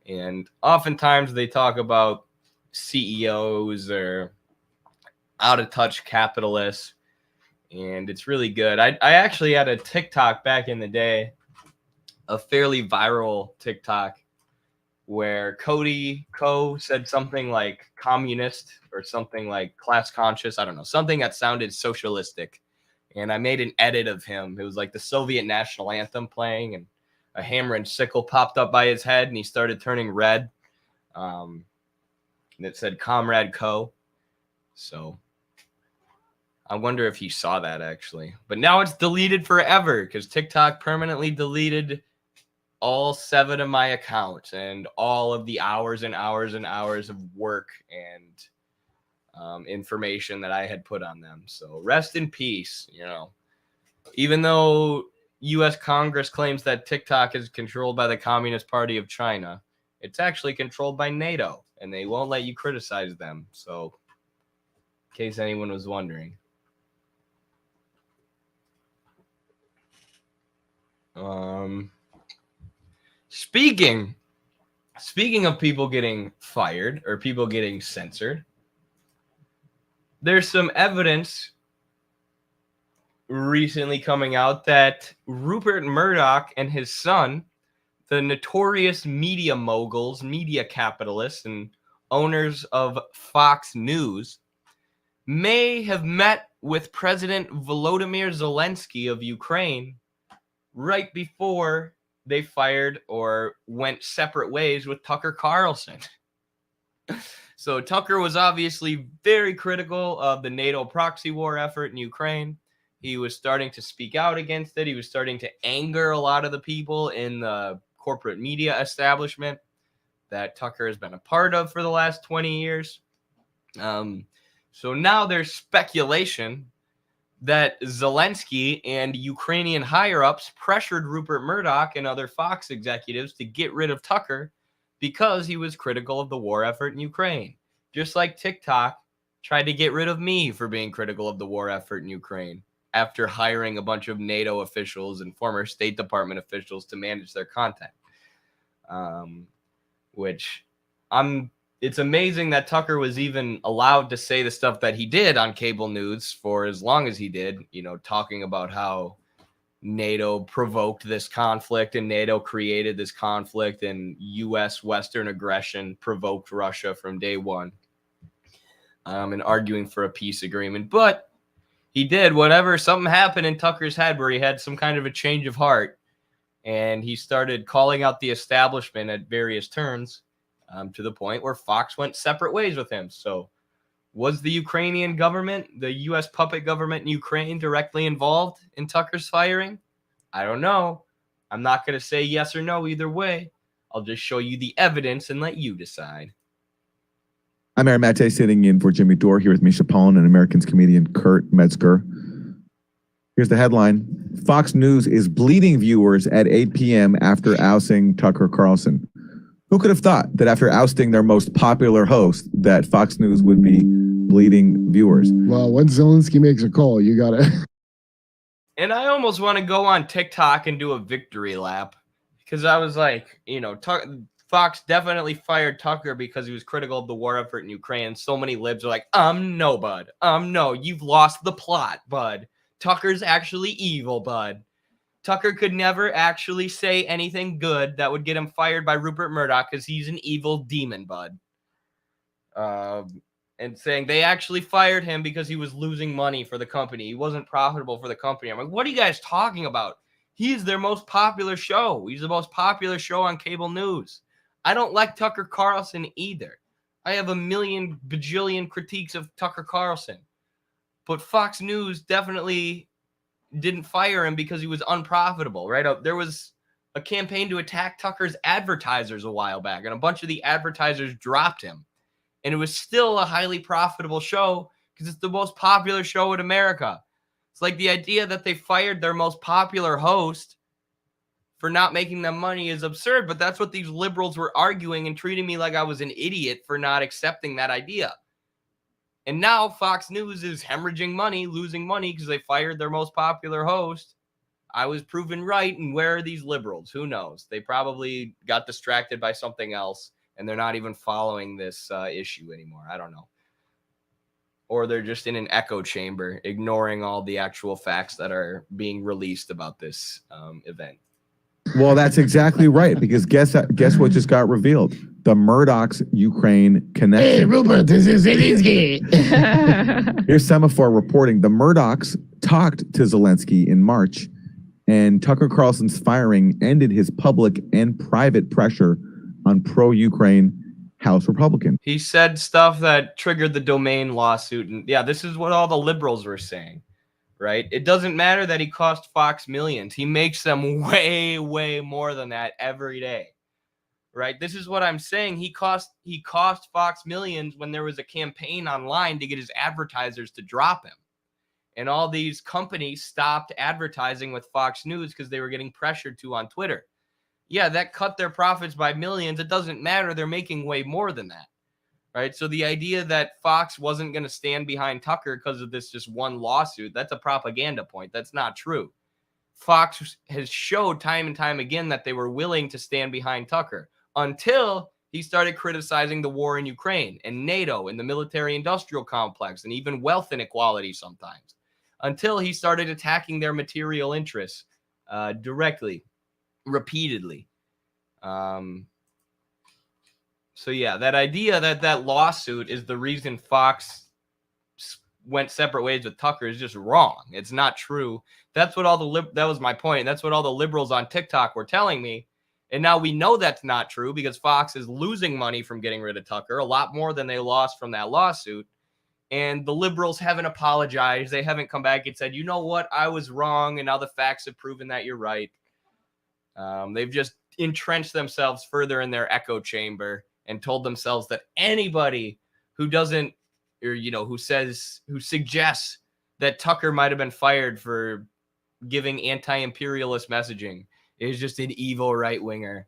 And oftentimes they talk about CEOs or out of touch capitalists, and it's really good. I actually had a TikTok back in the day, a fairly viral TikTok, where Cody Ko said something like communist or something like class conscious. I don't know, something that sounded socialistic. And I made an edit of him. It was like the Soviet national anthem playing, and a hammer and sickle popped up by his head, and he started turning red. And it said Comrade Ko. So I wonder if he saw that actually. But now it's deleted forever because TikTok permanently deleted all 7 of my accounts and all of the hours and hours and hours of work and information that I had put on them. So rest in peace. You know, even though U.S. Congress claims that TikTok is controlled by the Communist Party of China, it's actually controlled by NATO, and they won't let you criticize them. So in case anyone was wondering. Speaking of people getting fired or people getting censored, there's some evidence recently coming out that Rupert Murdoch and his son, the notorious media moguls, media capitalists, and owners of Fox News, may have met with President Volodymyr Zelensky of Ukraine right before they fired or went separate ways with Tucker Carlson. So Tucker was obviously very critical of the NATO proxy war effort in Ukraine. He was starting to speak out against it. He was starting to anger a lot of the people in the corporate media establishment that Tucker has been a part of for the last 20 years. So now there's speculation that Zelensky and Ukrainian higher-ups pressured Rupert Murdoch and other Fox executives to get rid of Tucker because he was critical of the war effort in Ukraine. Just like TikTok tried to get rid of me for being critical of the war effort in Ukraine after hiring a bunch of NATO officials and former State Department officials to manage their content. It's amazing that Tucker was even allowed to say the stuff that he did on cable news for as long as he did, talking about how NATO provoked this conflict and NATO created this conflict and U.S. Western aggression provoked Russia from day one, and arguing for a peace agreement. But he did something happened in Tucker's head where he had some kind of a change of heart, and he started calling out the establishment at various turns, to the point where Fox went separate ways with him. So was the Ukrainian government, the U.S. puppet government in Ukraine, directly involved in Tucker's firing? I don't know. I'm not going to say yes or no either way. I'll just show you the evidence and let you decide. I'm Aaron Mate, sitting in for Jimmy Dore here with Misha Pollan and Americans comedian Kurt Metzger. Here's the headline. Fox News is bleeding viewers at 8 p.m. after ousting Tucker Carlson. Who could have thought that after ousting their most popular host that Fox News would be bleeding viewers? Well, when Zelensky makes a call, you got to... And I almost want to go on TikTok and do a victory lap because I was like, Fox definitely fired Tucker because he was critical of the war effort in Ukraine. So many libs are like, no, bud. No, you've lost the plot, bud. Tucker's actually evil, bud. Tucker could never actually say anything good that would get him fired by Rupert Murdoch because he's an evil demon, bud. And saying they actually fired him because he was losing money for the company. He wasn't profitable for the company. I'm like, what are you guys talking about? He's their most popular show. He's the most popular show on cable news. I don't like Tucker Carlson either. I have a million bajillion critiques of Tucker Carlson. But Fox News definitely didn't fire him because he was unprofitable, right? There was a campaign to attack Tucker's advertisers a while back, and a bunch of the advertisers dropped him. And it was still a highly profitable show because it's the most popular show in America. It's like the idea that they fired their most popular host for not making them money is absurd, but that's what these liberals were arguing and treating me like I was an idiot for not accepting that idea. And now Fox News is hemorrhaging money, losing money because they fired their most popular host. I was proven right, and where are these liberals? Who knows? They probably got distracted by something else, and they're not even following this issue anymore. I don't know. Or they're just in an echo chamber, ignoring all the actual facts that are being released about this event. Well, that's exactly right, because guess what just got revealed? The Murdoch's Ukraine connection. Hey, Rupert, this is Zelensky. Here's Semaphore reporting. The Murdochs talked to Zelensky in March, and Tucker Carlson's firing ended his public and private pressure on pro-Ukraine House Republicans. He said stuff that triggered the domain lawsuit. And yeah, this is what all the liberals were saying. Right? It doesn't matter that he cost Fox millions. He makes them way, way more than that every day. Right? This is what I'm saying. He cost Fox millions when there was a campaign online to get his advertisers to drop him. And all these companies stopped advertising with Fox News because they were getting pressured to on Twitter. Yeah, that cut their profits by millions. It doesn't matter. They're making way more than that. Right. So the idea that Fox wasn't going to stand behind Tucker because of this just one lawsuit, that's a propaganda point. That's not true. Fox has showed time and time again that they were willing to stand behind Tucker until he started criticizing the war in Ukraine and NATO and the military industrial complex and even wealth inequality sometimes, until he started attacking their material interests directly, repeatedly. So yeah, that idea that lawsuit is the reason Fox went separate ways with Tucker is just wrong. It's not true. That's what that was my point. That's what all the liberals on TikTok were telling me. And now we know that's not true because Fox is losing money from getting rid of Tucker, a lot more than they lost from that lawsuit. And the liberals haven't apologized. They haven't come back and said, you know what, I was wrong, and now the facts have proven that you're right. They've just entrenched themselves further in their echo chamber and told themselves that anybody who doesn't, or who suggests that Tucker might have been fired for giving anti-imperialist messaging is just an evil right-winger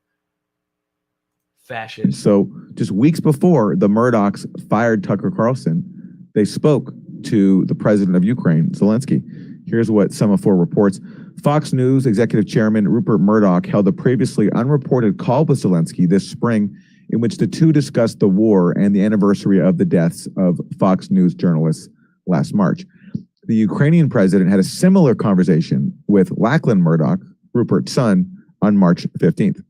fascist. So just weeks before the Murdochs fired Tucker Carlson, they spoke to the president of Ukraine, Zelensky. Here's what Semaphore reports. Fox News executive chairman Rupert Murdoch held a previously unreported call with Zelensky this spring in which the two discussed the war and the anniversary of the deaths of Fox News journalists last March. The Ukrainian president had a similar conversation with Lachlan Murdoch, Rupert's son, on March 15th.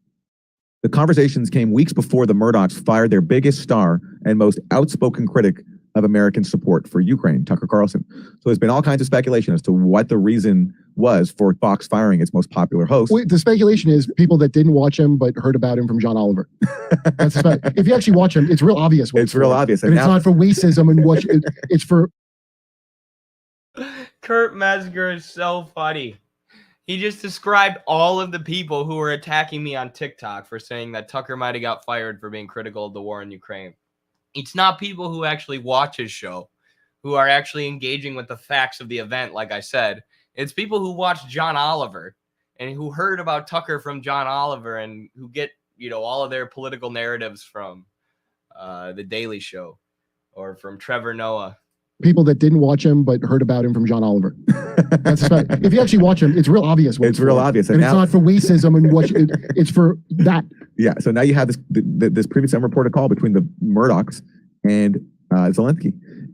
The conversations came weeks before the Murdochs fired their biggest star and most outspoken critic of American support for Ukraine, Tucker Carlson. So there's been all kinds of speculation as to what the reason was for Fox firing its most popular host. Wait, the speculation is people that didn't watch him but heard about him from John Oliver. That's if you actually watch him, it's real obvious. What It's real obvious. And it's not for racism and what it's for. Kurt Metzger is so funny. He just described all of the people who were attacking me on TikTok for saying that Tucker might have got fired for being critical of the war in Ukraine. It's not people who actually watch his show, who are actually engaging with the facts of the event, like I said. It's people who watch John Oliver and who heard about Tucker from John Oliver and who get, all of their political narratives from The Daily Show or from Trevor Noah. People that didn't watch him but heard about him from John Oliver. That's if you actually watch him, it's real obvious. What It's real obvious. And it's not for racism and what it's for that. Yeah. So now you have this previous unreported call between the Murdochs and Zelensky.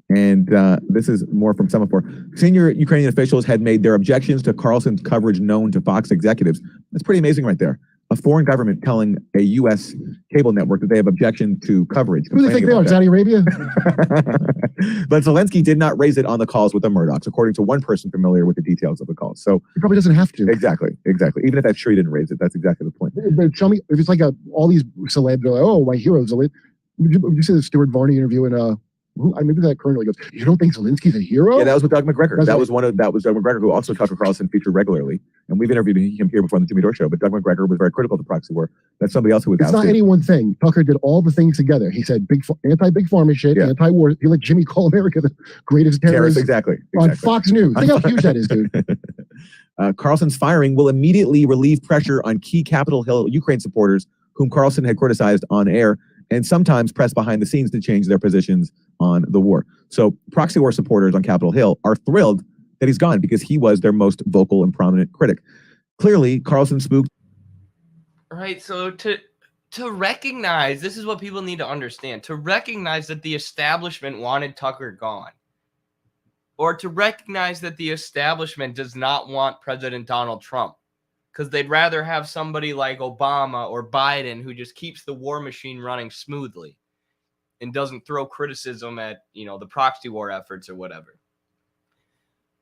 And this is more from Semaphore. Senior Ukrainian officials had made their objections to Carlson's coverage known to Fox executives. That's pretty amazing right there. A foreign government telling a U.S. cable network that they have objection to coverage. Who do they think they are? Saudi Arabia? But Zelensky did not raise it on the calls with the Murdochs, according to one person familiar with the details of the calls. So he probably doesn't have to. Exactly. Even if that's true, he didn't raise it. That's exactly the point. But show me if it's like all these celebs are like, oh, my heroes. Would you see the Stuart Varney interview in maybe that currently goes, you don't think Zelensky's a hero? Yeah, that was with Doug McGregor. That was Doug McGregor, who also Tucker Carlson featured regularly. And we've interviewed him here before on the Jimmy Dore Show, but Doug McGregor was very critical of the proxy war. That's somebody else who was It's not any one thing. Tucker did all the things together. He said anti-big pharma shit, anti-war. He let Jimmy call America the greatest terrorist. Exactly. On Fox News. Think how huge that is, dude. Carlson's firing will immediately relieve pressure on key Capitol Hill Ukraine supporters whom Carlson had criticized on air and sometimes pressed behind the scenes to change their positions on the war. So proxy war supporters on Capitol Hill are thrilled that he's gone because he was their most vocal and prominent critic. Clearly, Carlson spooked. Right. So to recognize, this is what people need to understand, to recognize that the establishment wanted Tucker gone, or to recognize that the establishment does not want President Donald Trump, because they'd rather have somebody like Obama or Biden who just keeps the war machine running smoothly and doesn't throw criticism at, the proxy war efforts or whatever.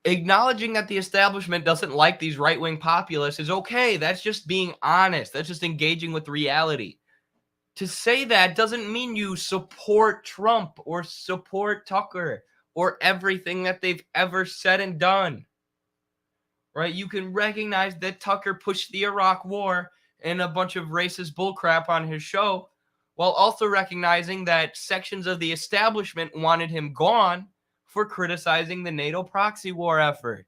Acknowledging that the establishment doesn't like these right-wing populists is okay. That's just being honest. That's just engaging with reality. To say that doesn't mean you support Trump or support Tucker or everything that they've ever said and done. Right? You can recognize that Tucker pushed the Iraq war and a bunch of racist bullcrap on his show, while also recognizing that sections of the establishment wanted him gone for criticizing the NATO proxy war effort.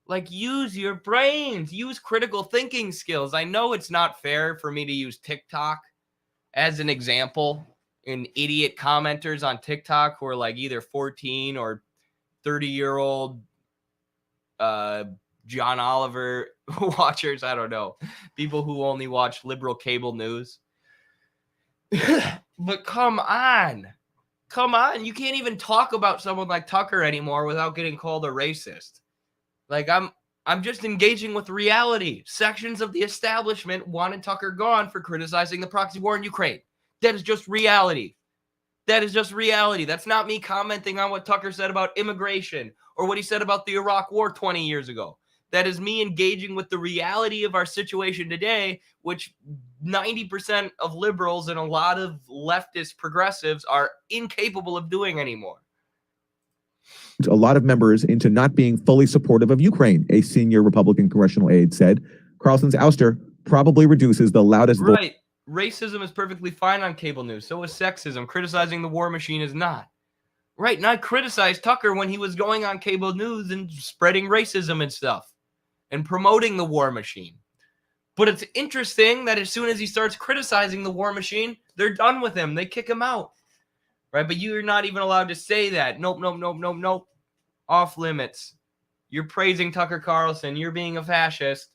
Like, use your brains, use critical thinking skills. I know it's not fair for me to use TikTok as an example, in idiot commenters on TikTok who are like either 14 or 30-year-old John Oliver watchers. I don't know. People who only watch liberal cable news. But come on. You can't even talk about someone like Tucker anymore without getting called a racist. Like, I'm just engaging with reality. Sections of the establishment wanted Tucker gone for criticizing the proxy war in Ukraine. That is just reality. That's not me commenting on what Tucker said about immigration or what he said about the Iraq war 20 years ago. That is me engaging with the reality of our situation today, which 90% of liberals and a lot of leftist progressives are incapable of doing anymore. a lot of members into not being fully supportive of Ukraine. A senior Republican congressional aide said Carlson's ouster probably reduces the loudest voice. Right. Racism is perfectly fine on cable news. So is sexism. Criticizing the war machine is not. Right. And I criticized Tucker when he was going on cable news and spreading racism and stuff and promoting the war machine. But it's interesting that as soon as he starts criticizing the war machine, they're done with him. They kick him out. Right. But you're not even allowed to say that. Nope, nope, nope, nope, nope. Off limits. You're praising Tucker Carlson. You're being a fascist.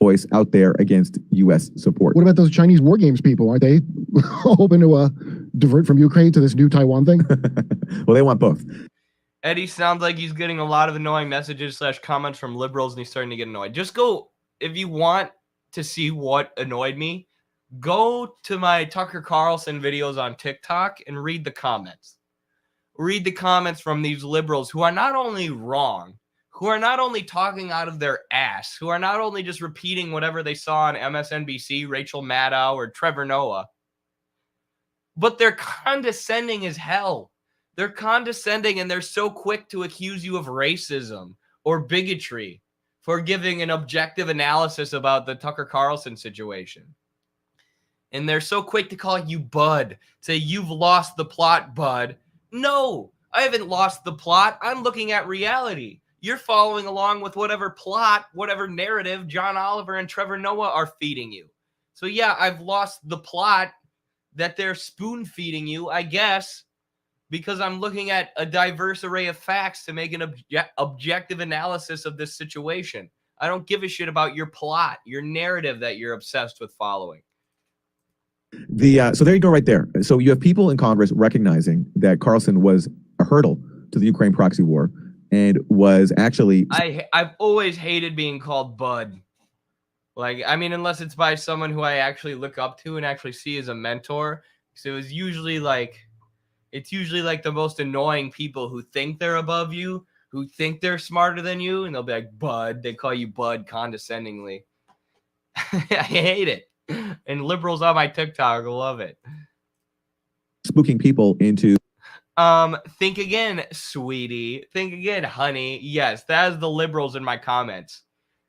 Voice out there against U.S. support. What about those Chinese war games people? Are they hoping to divert from Ukraine to this new Taiwan thing? Well, they want both. Eddie sounds like he's getting a lot of annoying messages / comments from liberals, and he's starting to get annoyed. Just go, if you want to see what annoyed me, go to my Tucker Carlson videos on TikTok and read the comments. Read the comments from these liberals who are not only wrong, who are not only talking out of their ass, who are not only just repeating whatever they saw on MSNBC, Rachel Maddow, or Trevor Noah, but they're condescending as hell. They're condescending, and they're so quick to accuse you of racism or bigotry for giving an objective analysis about the Tucker Carlson situation. And they're so quick to call you Bud, say, you've lost the plot, Bud. No, I haven't lost the plot. I'm looking at reality. You're following along with whatever plot, whatever narrative John Oliver and Trevor Noah are feeding you. So yeah, I've lost the plot that they're spoon feeding you, I guess, because I'm looking at a diverse array of facts to make an objective analysis of this situation. I don't give a shit about your plot, your narrative that you're obsessed with following. So there you go right there. So you have people in Congress recognizing that Carlson was a hurdle to the Ukraine proxy war and was actually... I've always hated being called Bud. Like, I mean, unless it's by someone who I actually look up to and actually see as a mentor. So it's usually like the most annoying people who think they're above you, who think they're smarter than you, and they'll be like, Bud. They call you Bud condescendingly. I hate it. And liberals on my TikTok love it. Spooking people into... Think again, sweetie. Think again, honey. Yes, that is the liberals in my comments.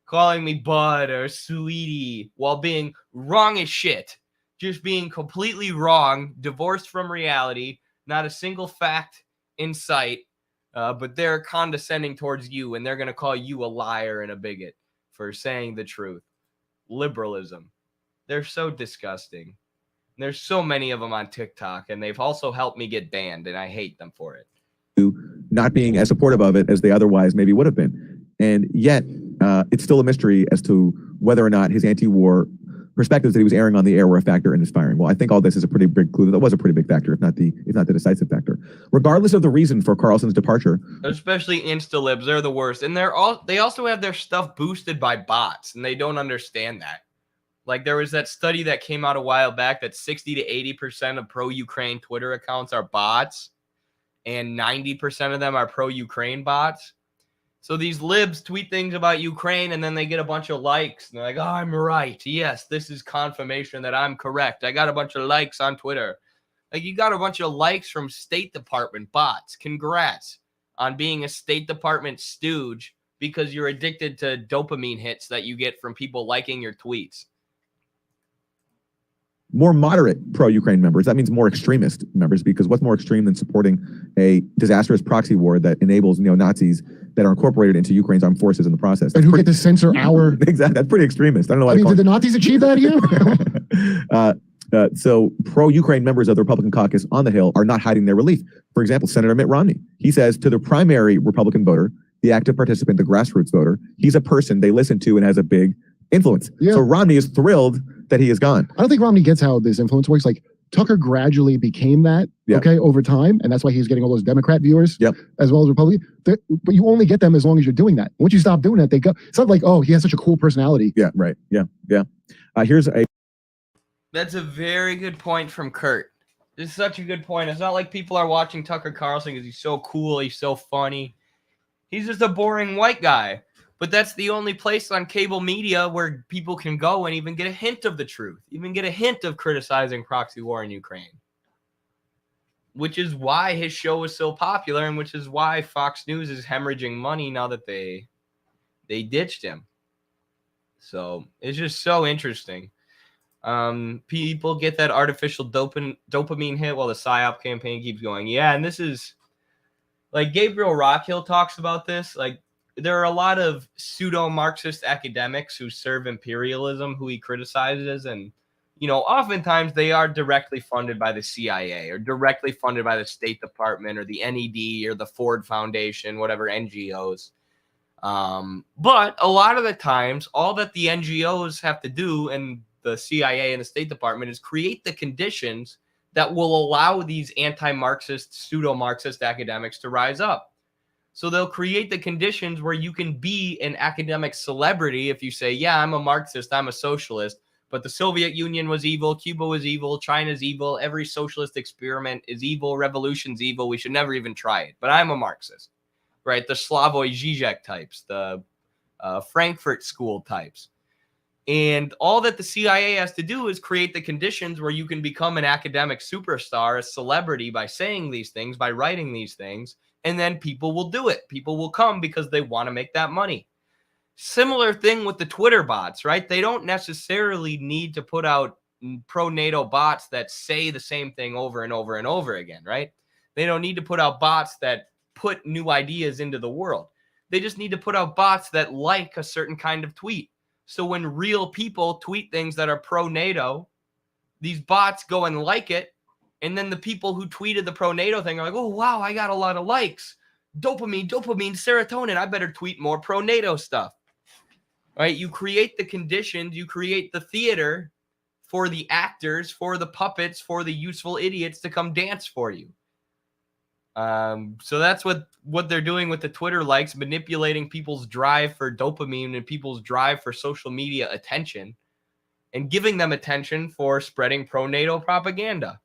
Calling me Bud or sweetie while being wrong as shit. Just being completely wrong, divorced from reality, not a single fact in sight, but they're condescending towards you, and they're going to call you a liar and a bigot for saying the truth. Liberalism. They're so disgusting. There's so many of them on TikTok, and they've also helped me get banned, and I hate them for it. Not being as supportive of it as they otherwise maybe would have been. And yet, it's still a mystery as to whether or not his anti-war perspectives that he was airing on the air were a factor in his firing. Well, I think all this is a pretty big clue that was a pretty big factor, if not the decisive factor. Regardless of the reason for Carlson's departure. Especially Insta-libs, they're the worst. And they also have their stuff boosted by bots, and they don't understand that. Like, there was that study that came out a while back that 60 to 80% of pro-Ukraine Twitter accounts are bots, and 90% of them are pro-Ukraine bots. So these libs tweet things about Ukraine, and then they get a bunch of likes. And they're like, oh, I'm right. Yes, this is confirmation that I'm correct. I got a bunch of likes on Twitter. Like, you got a bunch of likes from State Department bots. Congrats on being a State Department stooge because you're addicted to dopamine hits that you get from people liking your tweets. More moderate pro-Ukraine members. That means more extremist members, because what's more extreme than supporting a disastrous proxy war that enables neo-Nazis that are incorporated into Ukraine's armed forces in the process? And who get to censor our... Exactly. That's pretty extremist. I don't know why. I mean, did the Nazis achieve that here? So pro-Ukraine members of the Republican caucus on the Hill are not hiding their relief. For example, Senator Mitt Romney, he says to the primary Republican voter, the active participant, the grassroots voter, he's a person they listen to and has a big influence. Yeah. So Romney is thrilled that he is gone. I don't think Romney gets how this influence works. Like, Tucker gradually became that, okay, over time, and that's why he's getting all those Democrat viewers, as well as Republican. But you only get them as long as you're doing that. Once you stop doing that, they go. It's not like, oh, he has such a cool personality. Yeah, right. Yeah. That's a very good point from Kurt. This is such a good point. It's not like people are watching Tucker Carlson because he's so cool, he's so funny. He's just a boring white guy. But that's the only place on cable media where people can go and even get a hint of the truth, even get a hint of criticizing proxy war in Ukraine. which is why his show is so popular, and which is why Fox News is hemorrhaging money now that they ditched him. So it's just so interesting. People get that artificial dopamine hit while the PSYOP campaign keeps going. Yeah, and this is like Gabriel Rockhill talks about this. Like, there are a lot of pseudo-Marxist academics who serve imperialism who he criticizes, and oftentimes they are directly funded by the CIA or directly funded by the State Department or the NED or the Ford Foundation, whatever NGOs. But a lot of the times, all that the NGOs have to do, and the CIA and the State Department, is create the conditions that will allow these anti-Marxist, pseudo-Marxist academics to rise up. So they'll create the conditions where you can be an academic celebrity if you say, yeah, I'm a Marxist, I'm a socialist, but the Soviet Union was evil, Cuba was evil, China's evil, every socialist experiment is evil, revolution's evil, we should never even try it, but I'm a Marxist, right? The Slavoj Žižek types, the Frankfurt School types. And all that the CIA has to do is create the conditions where you can become an academic superstar, a celebrity, by saying these things, by writing these things, and then people will do it. People will come because they want to make that money. Similar thing with the Twitter bots, right? They don't necessarily need to put out pro-NATO bots that say the same thing over and over and over again, right? They don't need to put out bots that put new ideas into the world. They just need to put out bots that like a certain kind of tweet. So when real people tweet things that are pro-NATO, these bots go and like it. And then the people who tweeted the pro-NATO thing are like, oh, wow, I got a lot of likes. Dopamine, serotonin. I better tweet more pro-NATO stuff. Right? You create the conditions, you create the theater for the actors, for the puppets, for the useful idiots to come dance for you. So that's what they're doing with the Twitter likes, manipulating people's drive for dopamine and people's drive for social media attention, and giving them attention for spreading pro-NATO propaganda.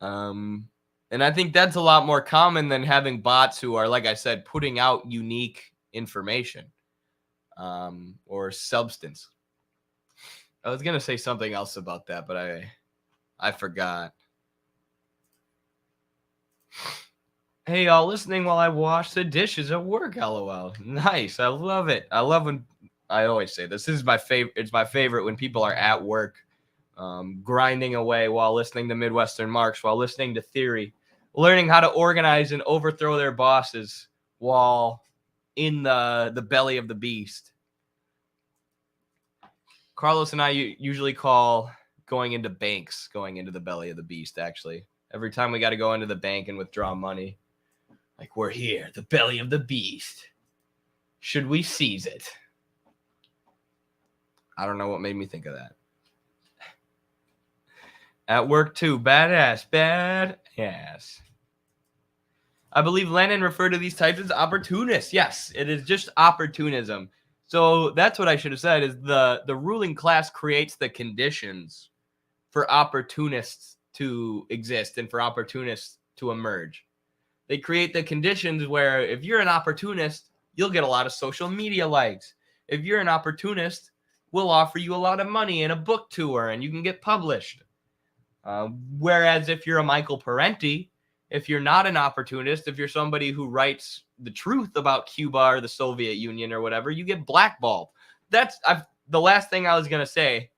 And I think that's a lot more common than having bots who are, like I said, putting out unique information or substance. I was going to say something else about that, but I forgot. Hey, y'all, listening while I wash the dishes at work, LOL. Nice. I love it. I love when I always say this is my favorite. It's my favorite when people are at work, grinding away while listening to Midwestern Marx, while listening to theory, learning how to organize and overthrow their bosses while in the belly of the beast. Carlos and I usually call going into banks going into the belly of the beast, actually. Every time we got to go into the bank and withdraw money. Like, we're here, the belly of the beast. Should we seize it? I don't know what made me think of that. At work, too. Badass. I believe Lenin referred to these types as opportunists. Yes, it is just opportunism. So that's what I should have said, is the ruling class creates the conditions for opportunists to exist and for opportunists to emerge. They create the conditions where if you're an opportunist, you'll get a lot of social media likes. If you're an opportunist, we'll offer you a lot of money and a book tour and you can get published. Whereas if you're a Michael Parenti, if you're not an opportunist, if you're somebody who writes the truth about Cuba or the Soviet Union or whatever, you get blackballed. That's the last thing I was going to say.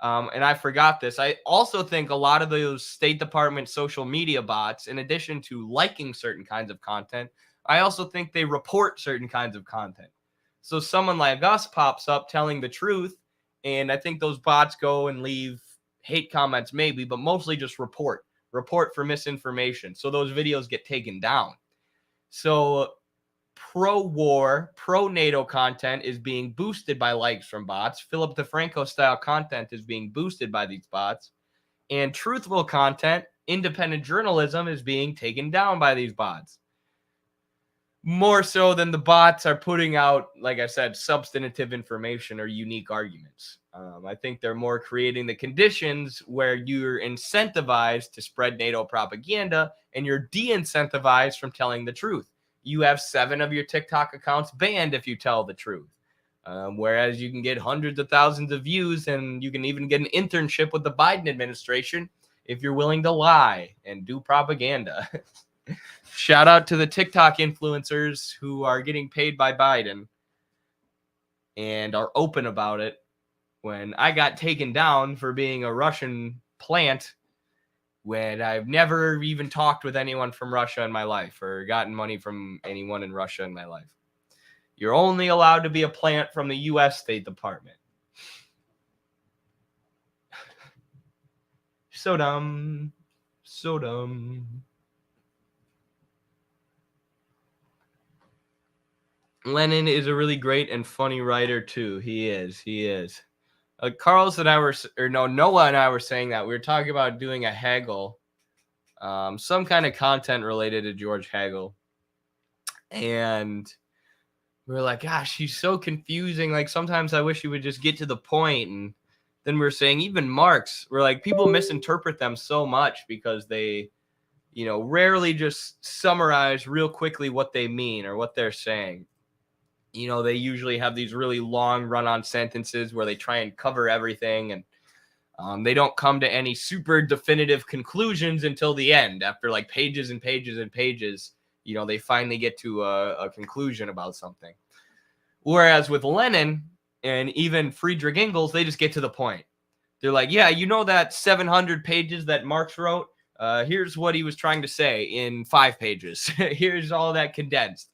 And I forgot this. I also think a lot of those State Department social media bots, in addition to liking certain kinds of content, I also think they report certain kinds of content. So someone like us pops up telling the truth, and I think those bots go and leave hate comments maybe, but mostly just report for misinformation. So those videos get taken down. So pro-war, pro-NATO content is being boosted by likes from bots. Philip DeFranco style content is being boosted by these bots. And truthful content, independent journalism, is being taken down by these bots. More so than the bots are putting out, like I said, substantive information or unique arguments. I think they're more creating the conditions where you're incentivized to spread NATO propaganda and you're de-incentivized from telling the truth. You have 7 of your TikTok accounts banned if you tell the truth. Whereas you can get hundreds of thousands of views and you can even get an internship with the Biden administration if you're willing to lie and do propaganda. Shout out to the TikTok influencers who are getting paid by Biden and are open about it. When I got taken down for being a Russian plant, when I've never even talked with anyone from Russia in my life or gotten money from anyone in Russia in my life. You're only allowed to be a plant from the U.S. State Department. So dumb. So dumb. Lenin is a really great and funny writer, too. He is. Carlos and I were, or no, Noah and I were saying that. We were talking about doing a Hegel, some kind of content related to George Hegel. And we were like, gosh, he's so confusing. Like, sometimes I wish he would just get to the point. And then we were saying, even Marx, we're like, people misinterpret them so much because they, rarely just summarize real quickly what they mean or what they're saying. They usually have these really long run-on sentences where they try and cover everything, and they don't come to any super definitive conclusions until the end. After like pages and pages and pages, they finally get to a conclusion about something. Whereas with Lenin and even Friedrich Engels, they just get to the point. They're like, yeah, that 700 pages that Marx wrote? Here's what he was trying to say in 5 pages. Here's all that condensed.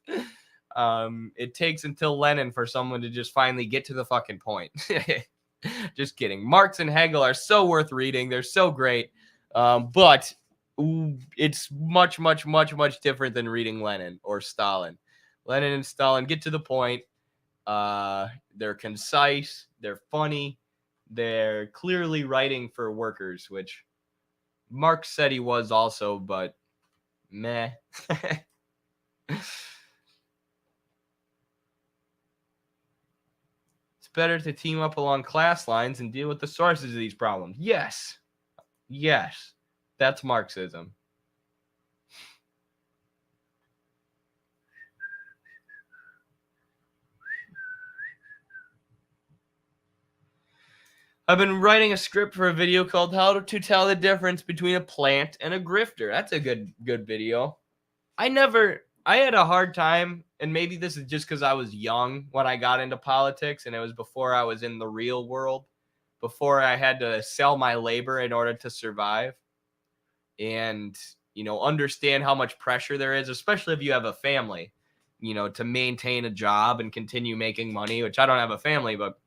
It takes until Lenin for someone to just finally get to the fucking point. Just kidding. Marx and Hegel are so worth reading. They're so great. But it's much, much, much, much different than reading Lenin or Stalin. Lenin and Stalin get to the point. They're concise. They're funny. They're clearly writing for workers, which Marx said he was also, but meh. Better to team up along class lines and deal with the sources of these problems. Yes, that's Marxism. I've been writing a script for a video called How to Tell the Difference Between a Plant and a Grifter. That's a good video. I had a hard time, and maybe this is just because I was young when I got into politics, and it was before I was in the real world, before I had to sell my labor in order to survive, and, understand how much pressure there is, especially if you have a family, to maintain a job and continue making money, which I don't have a family, but,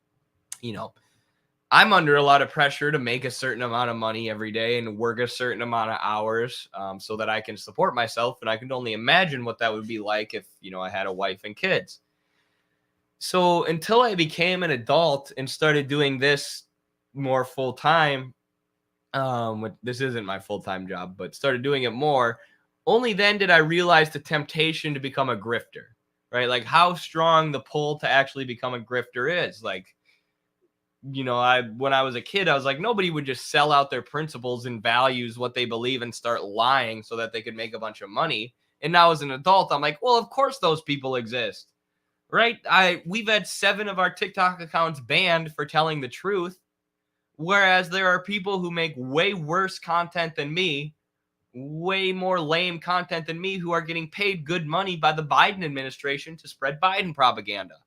I'm under a lot of pressure to make a certain amount of money every day and work a certain amount of hours so that I can support myself. And I can only imagine what that would be like if, I had a wife and kids. So until I became an adult and started doing this more full time, this isn't my full-time job, but started doing it more, only then did I realize the temptation to become a grifter, right? Like how strong the pull to actually become a grifter is. Like, when I was a kid, I was like, nobody would just sell out their principles and values, what they believe, and start lying so that they could make a bunch of money. And now as an adult, I'm like, well, of course those people exist, right? We've had 7 of our TikTok accounts banned for telling the truth, whereas there are people who make way worse content than me, way more lame content than me, who are getting paid good money by the Biden administration to spread Biden propaganda.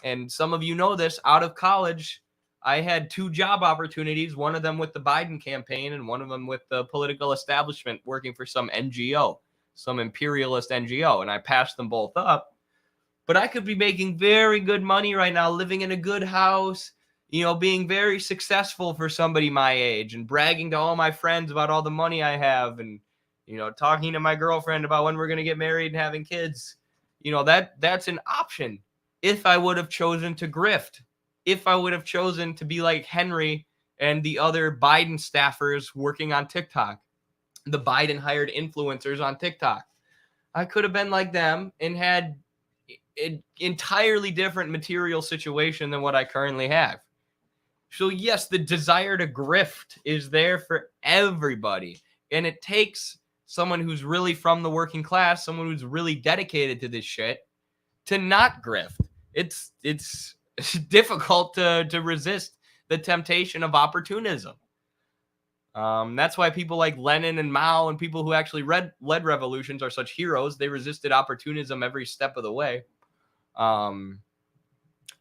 And some of you know this, out of college, I had 2 job opportunities, one of them with the Biden campaign and one of them with the political establishment working for some NGO, some imperialist NGO, and I passed them both up. But I could be making very good money right now, living in a good house, being very successful for somebody my age and bragging to all my friends about all the money I have and, talking to my girlfriend about when we're going to get married and having kids. That's an option if I would have chosen to grift. If I would have chosen to be like Henry and the other Biden staffers working on TikTok, the Biden hired influencers on TikTok, I could have been like them and had an entirely different material situation than what I currently have. So yes, the desire to grift is there for everybody. And it takes someone who's really from the working class, someone who's really dedicated to this shit, to not grift. It's difficult to resist the temptation of opportunism. That's why people like Lenin and Mao and people who actually led revolutions are such heroes. They resisted opportunism every step of the way.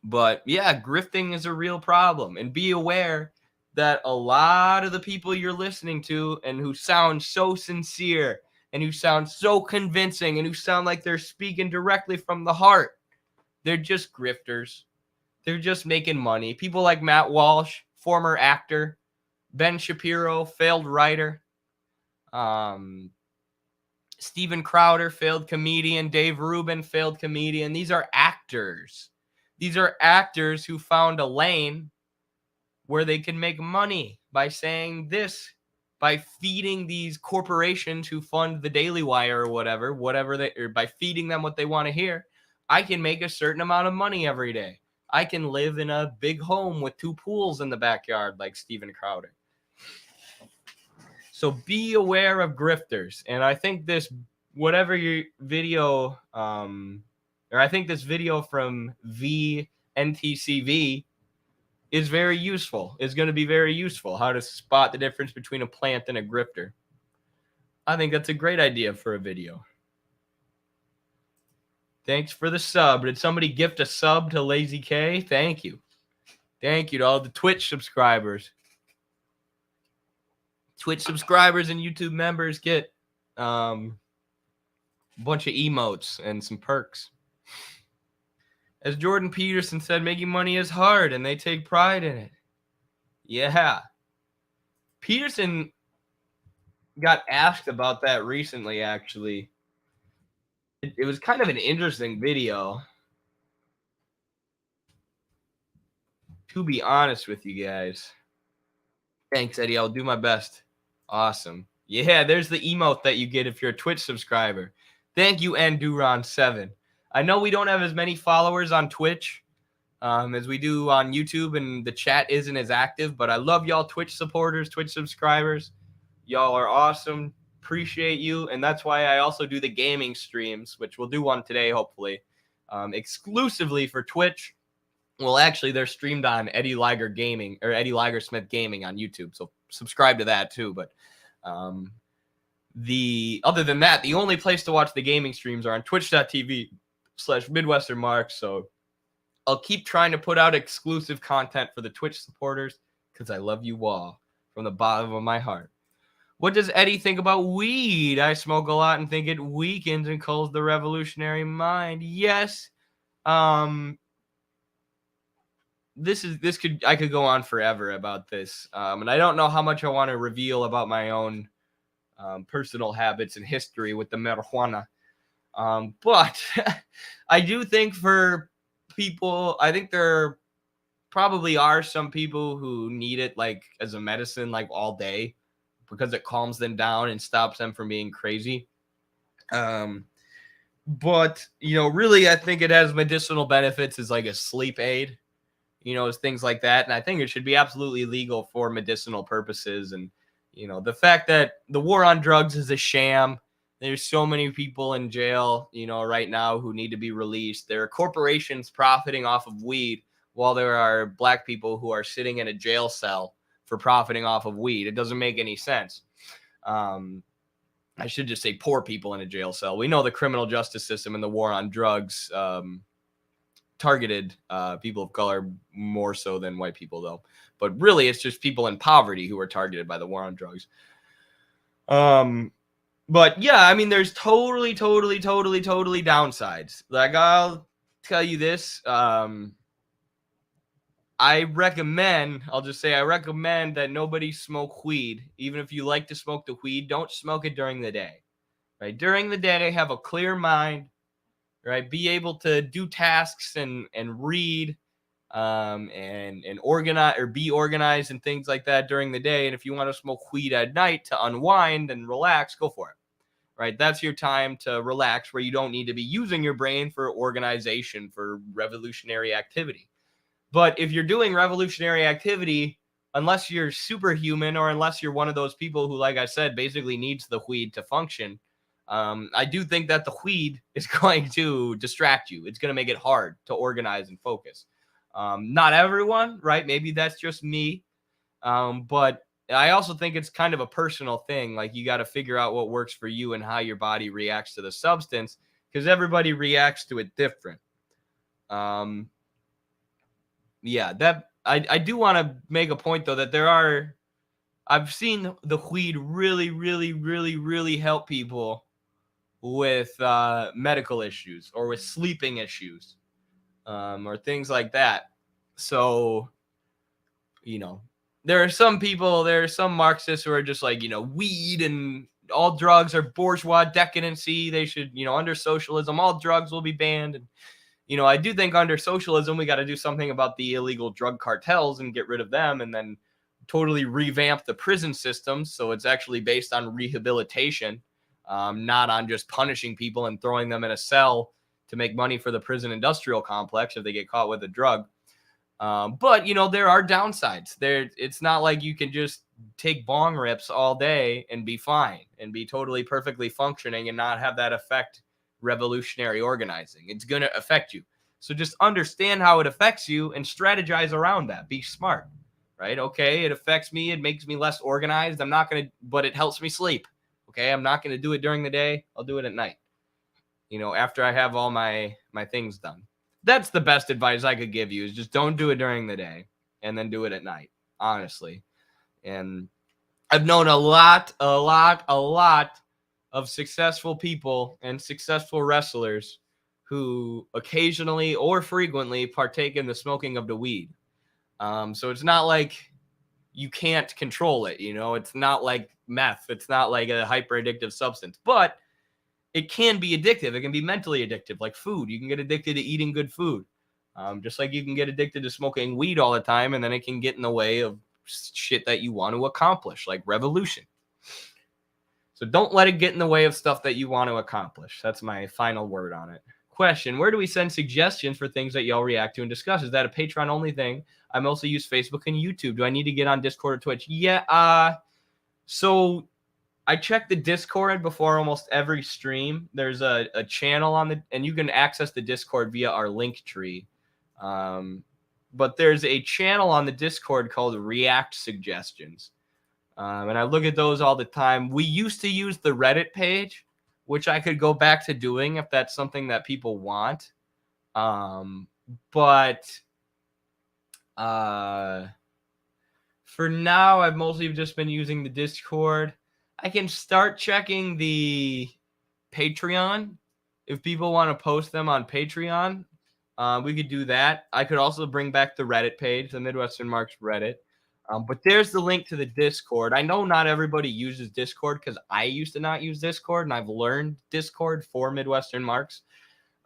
But yeah, grifting is a real problem. And be aware that a lot of the people you're listening to and who sound so sincere and who sound so convincing and who sound like they're speaking directly from the heart, they're just grifters. They're just making money. People like Matt Walsh, former actor, Ben Shapiro, failed writer, Steven Crowder, failed comedian, Dave Rubin, failed comedian. These are actors. These are actors who found a lane where they can make money by saying this, by feeding these corporations who fund the Daily Wire or whatever or by feeding them what they want to hear. I can make a certain amount of money every day. I can live in a big home with 2 pools in the backyard like Steven Crowder. So be aware of grifters. And I think this, whatever your video, or I think this video from VNTCV is very useful. Is going to be very useful. How to spot the difference between a plant and a grifter. I think that's a great idea for a video. Thanks for the sub. Did somebody gift a sub to Lazy K? Thank you. Thank you to all the Twitch subscribers. Twitch subscribers and YouTube members get a bunch of emotes and some perks. As Jordan Peterson said, making money is hard and they take pride in it. Yeah. Peterson got asked about that recently, actually. It was kind of an interesting video. To be honest with you guys. Thanks, Eddie. I'll do my best. Awesome. Yeah, there's the emote that you get if you're a Twitch subscriber. Thank you, Enduron7. I know we don't have as many followers on Twitch as we do on YouTube, and the chat isn't as active, but I love y'all Twitch supporters, Twitch subscribers. Y'all are awesome. Appreciate you, and that's why I also do the gaming streams, which we'll do one today, hopefully, exclusively for Twitch. Well, actually, they're streamed on Eddie Liger Gaming or Eddie Liger Smith Gaming on YouTube, so subscribe to that too. But other than that, the only place to watch the gaming streams are on twitch.tv/MidwesternMark. So I'll keep trying to put out exclusive content for the Twitch supporters because I love you all from the bottom of my heart. What does Eddie think about weed? I smoke a lot and think it weakens and culls the revolutionary mind. Yes. I could go on forever about this. And I don't know how much I want to reveal about my own personal habits and history with the marijuana. But I do think for people, I think there probably are some people who need it like as a medicine, like all day, because it calms them down and stops them from being crazy. But, really, I think it has medicinal benefits as like a sleep aid, as things like that. And I think it should be absolutely legal for medicinal purposes. And, the fact that the war on drugs is a sham. There's so many people in jail, right now who need to be released. There are corporations profiting off of weed while there are black people who are sitting in a jail cell for profiting off of weed. It doesn't make any sense. I should just say poor people in a jail cell. We know the criminal justice system and the war on drugs targeted people of color more so than white people, though. But really, it's just people in poverty who are targeted by the war on drugs. But yeah, I mean, there's totally downsides. Like, I'll tell you this. I recommend that nobody smoke weed. Even if you like to smoke the weed, don't smoke it during the day. Right? During the day, have a clear mind. Right? Be able to do tasks and read and organize or be organized and things like that during the day. And if you want to smoke weed at night to unwind and relax, go for it. Right? That's your time to relax, where you don't need to be using your brain for organization, for revolutionary activity. But if you're doing revolutionary activity, unless you're superhuman or unless you're one of those people who, like I said, basically needs the weed to function, I do think that the weed is going to distract you. It's going to make it hard to organize and focus. Not everyone, right? Maybe that's just me. But I also think it's kind of a personal thing. Like, you got to figure out what works for you and how your body reacts to the substance, because everybody reacts to it different. Yeah, that I do want to make a point though, that I've seen the weed really, really, really, really help people with medical issues or with sleeping issues, or things like that. So, there are some Marxists who are just like, weed and all drugs are bourgeois decadency. They should, under socialism, all drugs will be banned. And, I do think under socialism, we got to do something about the illegal drug cartels and get rid of them, and then totally revamp the prison system so it's actually based on rehabilitation, not on just punishing people and throwing them in a cell to make money for the prison industrial complex if they get caught with a drug. But there are downsides. It's not like you can just take bong rips all day and be fine and be totally perfectly functioning and not have that affect revolutionary organizing. It's going to affect you. So just understand how it affects you and strategize around that. Be smart, right? Okay, it affects me. It makes me less organized. But it helps me sleep. Okay, I'm not going to do it during the day. I'll do it at night, after I have all my things done. That's the best advice I could give you, is just don't do it during the day and then do it at night, honestly. And I've known a lot of successful people and successful wrestlers who occasionally or frequently partake in the smoking of the weed. So it's not like you can't control it. It's not like meth. It's not like a hyper addictive substance, but it can be addictive. It can be mentally addictive, like food. You can get addicted to eating good food, just like you can get addicted to smoking weed all the time, and then it can get in the way of shit that you want to accomplish, like revolution. So don't let it get in the way of stuff that you want to accomplish. That's my final word on it. Question: where do we send suggestions for things that y'all react to and discuss? Is that a Patreon only thing? I mostly use Facebook and YouTube. Do I need to get on Discord or Twitch? Yeah. So I check the Discord before almost every stream. There's a channel and you can access the Discord via our link tree. But there's a channel on the Discord called React Suggestions. And I look at those all the time. We used to use the Reddit page, which I could go back to doing if that's something that people want. But for now, I've mostly just been using the Discord. I can start checking the Patreon if people want to post them on Patreon. We could do that. I could also bring back the Reddit page, the Midwestern Marks Reddit. But there's the link to the Discord. I know not everybody uses Discord because I used to not use Discord, and I've learned Discord for Midwestern Marks.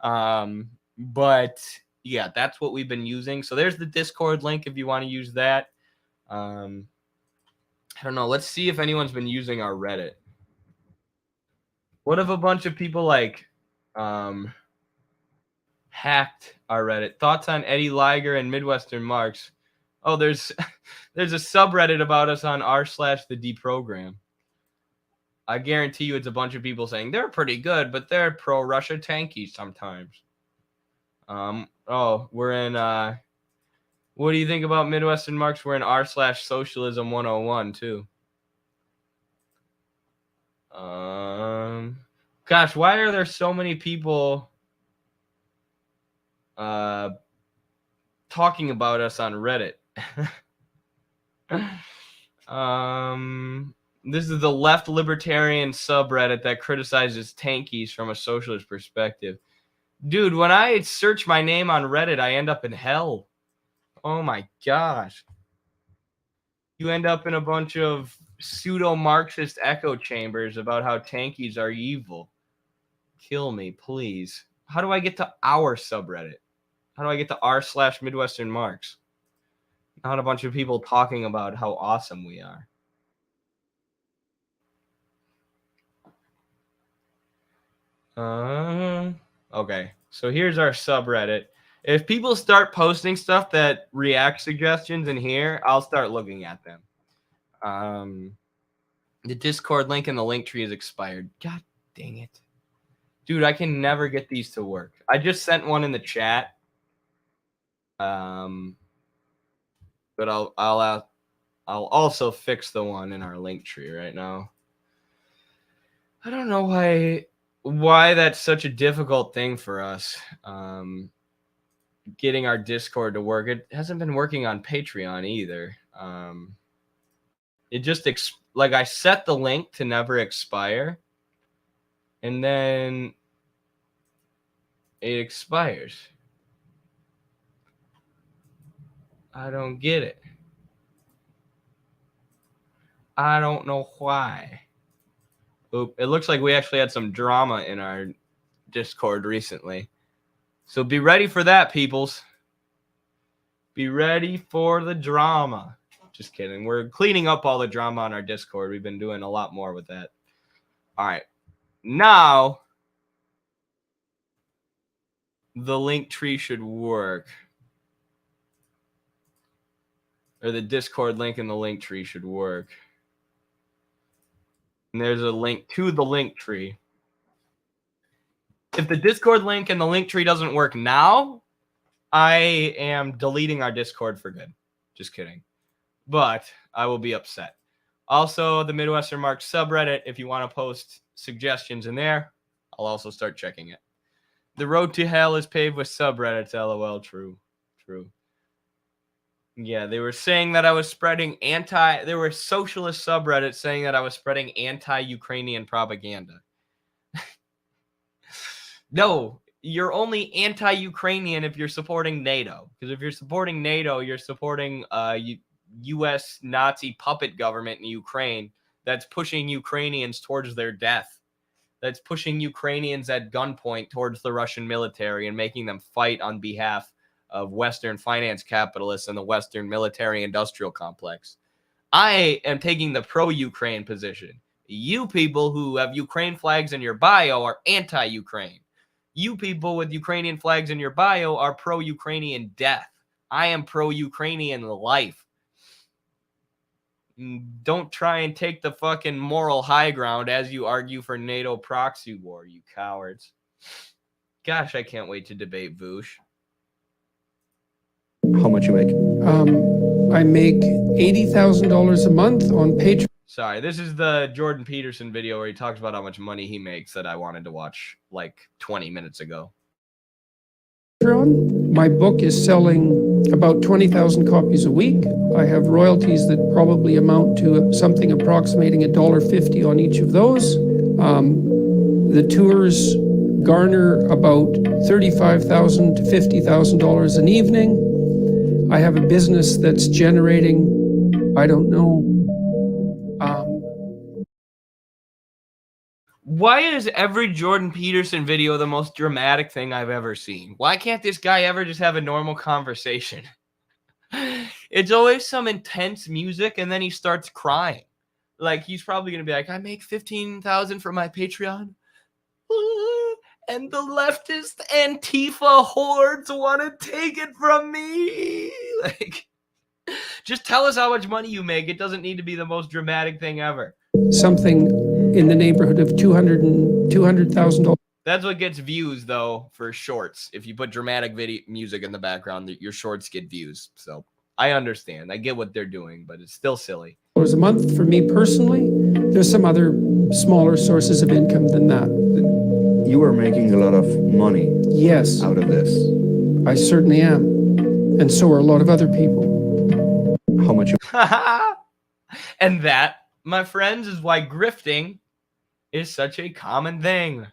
But yeah, that's what we've been using. So there's the Discord link if you want to use that. I don't know. Let's see if anyone's been using our Reddit. What if a bunch of people hacked our Reddit? Thoughts on Eddie Liger and Midwestern Marks? Oh, there's a subreddit about us on r/the deprogram. I guarantee you it's a bunch of people saying they're pretty good, but they're pro-Russia tanky sometimes. We're in what do you think about Midwestern Marks? We're in r/socialism 101 too. Gosh, why are there so many people talking about us on Reddit? This is the left libertarian subreddit that criticizes tankies from a socialist perspective. Dude, when I search my name on Reddit, I end up in hell. Oh my gosh. You end up in a bunch of pseudo-Marxist echo chambers about how tankies are evil. Kill me, please. How do I get to our subreddit? How do I get to r/Midwestern Marks? Not a bunch of people talking about how awesome we are. Okay, so here's our subreddit. If people start posting stuff that react suggestions in here, I'll start looking at them. The Discord link in the link tree is expired. God dang it. Dude, I can never get these to work. I just sent one in the chat. But I'll I'll also fix the one in our link tree right now. I don't know why that's such a difficult thing for us. Getting our Discord to work. It hasn't been working on Patreon either. It just like I set the link to never expire, and then it expires. I don't get it. I don't know why. Oop, it looks like we actually had some drama in our Discord recently. So be ready for that, peoples. Be ready for the drama. Just kidding. We're cleaning up all the drama on our Discord. We've been doing a lot more with that. All right. Now, the link tree should work. Or the Discord link in the link tree should work. And there's a link to the link tree. If the Discord link and the link tree doesn't work now, I am deleting our Discord for good. Just kidding. But I will be upset. Also, the Midwestern Marx subreddit, if you want to post suggestions in there, I'll also start checking it. The road to hell is paved with subreddits, LOL. True. Yeah, they were saying that I was spreading there were socialist subreddits saying that I was spreading anti-Ukrainian propaganda. No, you're only anti-Ukrainian if you're supporting NATO. Because if you're supporting NATO, you're supporting U.S. Nazi puppet government in Ukraine that's pushing Ukrainians towards their death. That's pushing Ukrainians at gunpoint towards the Russian military and making them fight on behalf of Western finance capitalists and the Western military-industrial complex. I am taking the pro-Ukraine position. You people who have Ukraine flags in your bio are anti-Ukraine. You people with Ukrainian flags in your bio are pro-Ukrainian death. I am pro-Ukrainian life. Don't try and take the fucking moral high ground as you argue for NATO proxy war, you cowards. Gosh, I can't wait to debate Voosh. How much you make? I make $80,000 a month on Patreon. Sorry, this is the Jordan Peterson video where he talks about how much money he makes that I wanted to watch like 20 minutes ago. My book is selling about 20,000 copies a week. I have royalties that probably amount to something approximating $1.50 on each of those. The tours garner about $35,000 to $50,000 an evening. I have a business that's generating, I don't know. Why is every Jordan Peterson video the most dramatic thing I've ever seen? Why can't this guy ever just have a normal conversation? It's always some intense music and then he starts crying. Like he's probably going to be like, I make $15,000 for my Patreon. And the leftist Antifa hordes want to take it from me. Like, just tell us how much money you make. It doesn't need to be the most dramatic thing ever. Something in the neighborhood of $200,000. That's what gets views, though, for shorts. If you put dramatic video music in the background, your shorts get views. So I understand. I get what they're doing, but it's still silly. A month for me personally. There's some other smaller sources of income than that. You are making a lot of money. Yes. Out of this. I certainly am. And so are a lot of other people. How much? And that, my friends, is why grifting is such a common thing.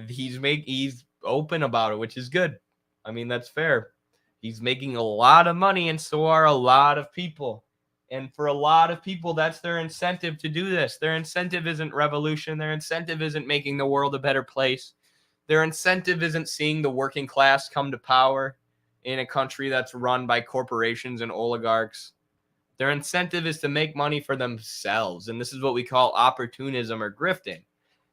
He's open about it, which is good. I mean, that's fair. He's making a lot of money, and so are a lot of people. And for a lot of people, that's their incentive to do this. Their incentive isn't revolution. Their incentive isn't making the world a better place. Their incentive isn't seeing the working class come to power in a country that's run by corporations and oligarchs. Their incentive is to make money for themselves. And this is what we call opportunism or grifting.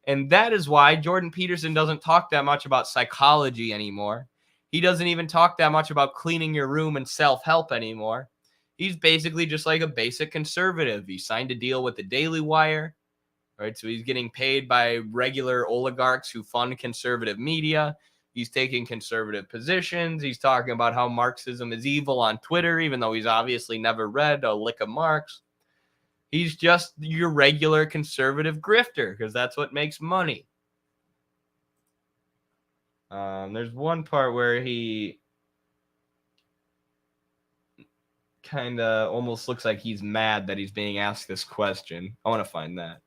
And that is why Jordan Peterson doesn't talk that much about psychology anymore. He doesn't even talk that much about cleaning your room and self-help anymore. He's basically just like a basic conservative. He signed a deal with the Daily Wire, right? So he's getting paid by regular oligarchs who fund conservative media. He's taking conservative positions. He's talking about how Marxism is evil on Twitter, even though he's obviously never read a lick of Marx. He's just your regular conservative grifter because that's what makes money. There's one part where he kind of almost looks like he's mad that he's being asked this question. I want to find that.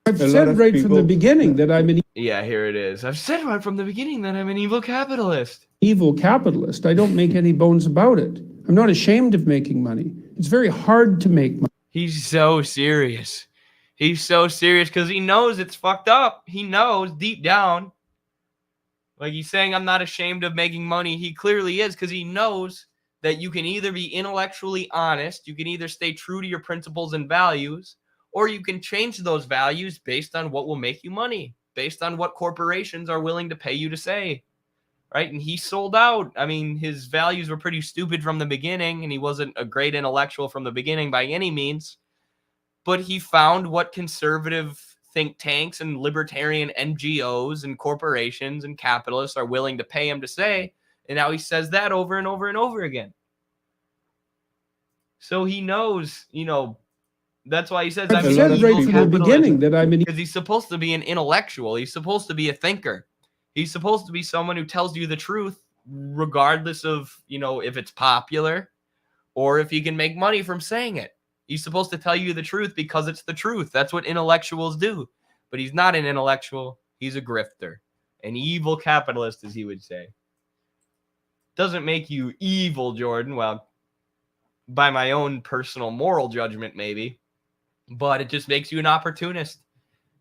I've said right from the beginning that I'm an Yeah, here it is. I've said right from the beginning that I'm an evil capitalist. evil capitalist. I don't make any bones about it. I'm not ashamed of making money. It's very hard to make money. He's so serious. He's so serious because he knows it's fucked up. He knows deep down. Like he's saying, I'm not ashamed of making money. He clearly is because he knows that you can either be intellectually honest, you can either stay true to your principles and values, or you can change those values based on what will make you money, based on what corporations are willing to pay you to say, right? And he sold out. I mean, his values were pretty stupid from the beginning, and he wasn't a great intellectual from the beginning by any means, but he found what conservative think tanks and libertarian NGOs and corporations and capitalists are willing to pay him to say, and now he says that over and over and over again. So he knows, you know, that's why he says, I've said right from the beginning that I'm an because he's supposed to be an intellectual. He's supposed to be a thinker. He's supposed to be someone who tells you the truth, regardless of, you know, if it's popular or if he can make money from saying it. He's supposed to tell you the truth because it's the truth. That's what intellectuals do. But he's not an intellectual. He's a grifter, an evil capitalist, as he would say. Doesn't make you evil, Jordan. Well, by my own personal moral judgment, maybe. But it just makes you an opportunist.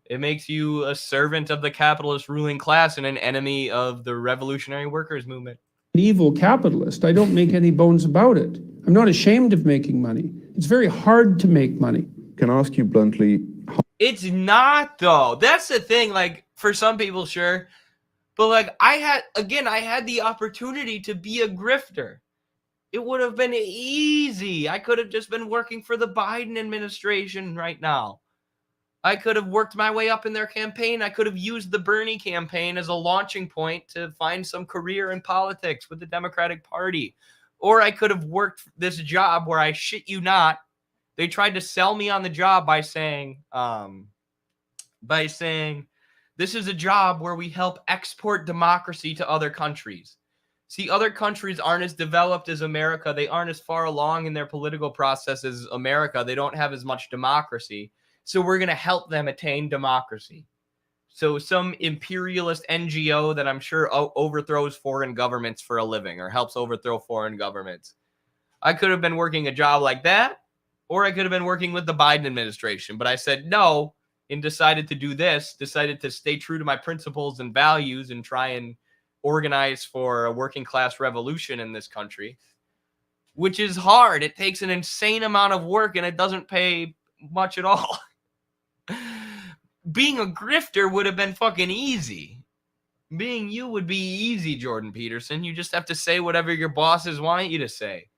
It makes you a servant of the capitalist ruling class and an enemy of the revolutionary workers movement. evil capitalist. I don't make any bones about it. I'm not ashamed of making money. It's very hard to make money. Can I ask you bluntly? It's not, though. That's the thing. Like, for some people, sure. But, like, I had the opportunity to be a grifter. It would have been easy. I could have just been working for the Biden administration right now. I could have worked my way up in their campaign. I could have used the Bernie campaign as a launching point to find some career in politics with the Democratic Party. Or I could have worked this job where I shit you not. They tried to sell me on the job by saying this is a job where we help export democracy to other countries. See, other countries aren't as developed as America. They aren't as far along in their political process as America. They don't have as much democracy. So we're going to help them attain democracy. So some imperialist NGO that I'm sure overthrows foreign governments for a living or helps overthrow foreign governments. I could have been working a job like that, or I could have been working with the Biden administration. But I said no and decided to do this, decided to stay true to my principles and values and try and organize for a working class revolution in this country, which is hard. It takes an insane amount of work and it doesn't pay much at all. Being a grifter would have been fucking easy. Being you would be easy, Jordan Peterson. You just have to say whatever your bosses want you to say.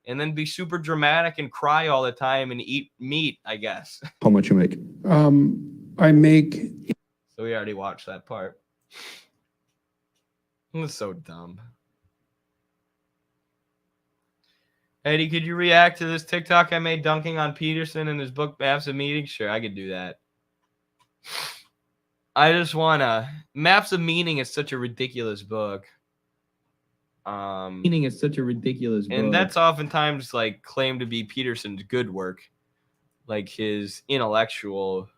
And then be super dramatic and cry all the time and eat meat, I guess. How much you make? I make. So we already watched that part. It was so dumb. Eddie, could you react to this TikTok I made dunking on Peterson and his book Maps of Meaning? Sure, I could do that. I just wanna. Maps of Meaning is such a ridiculous book. Meaning is such a ridiculous book. And that's oftentimes like claimed to be Peterson's good work, like his intellectual.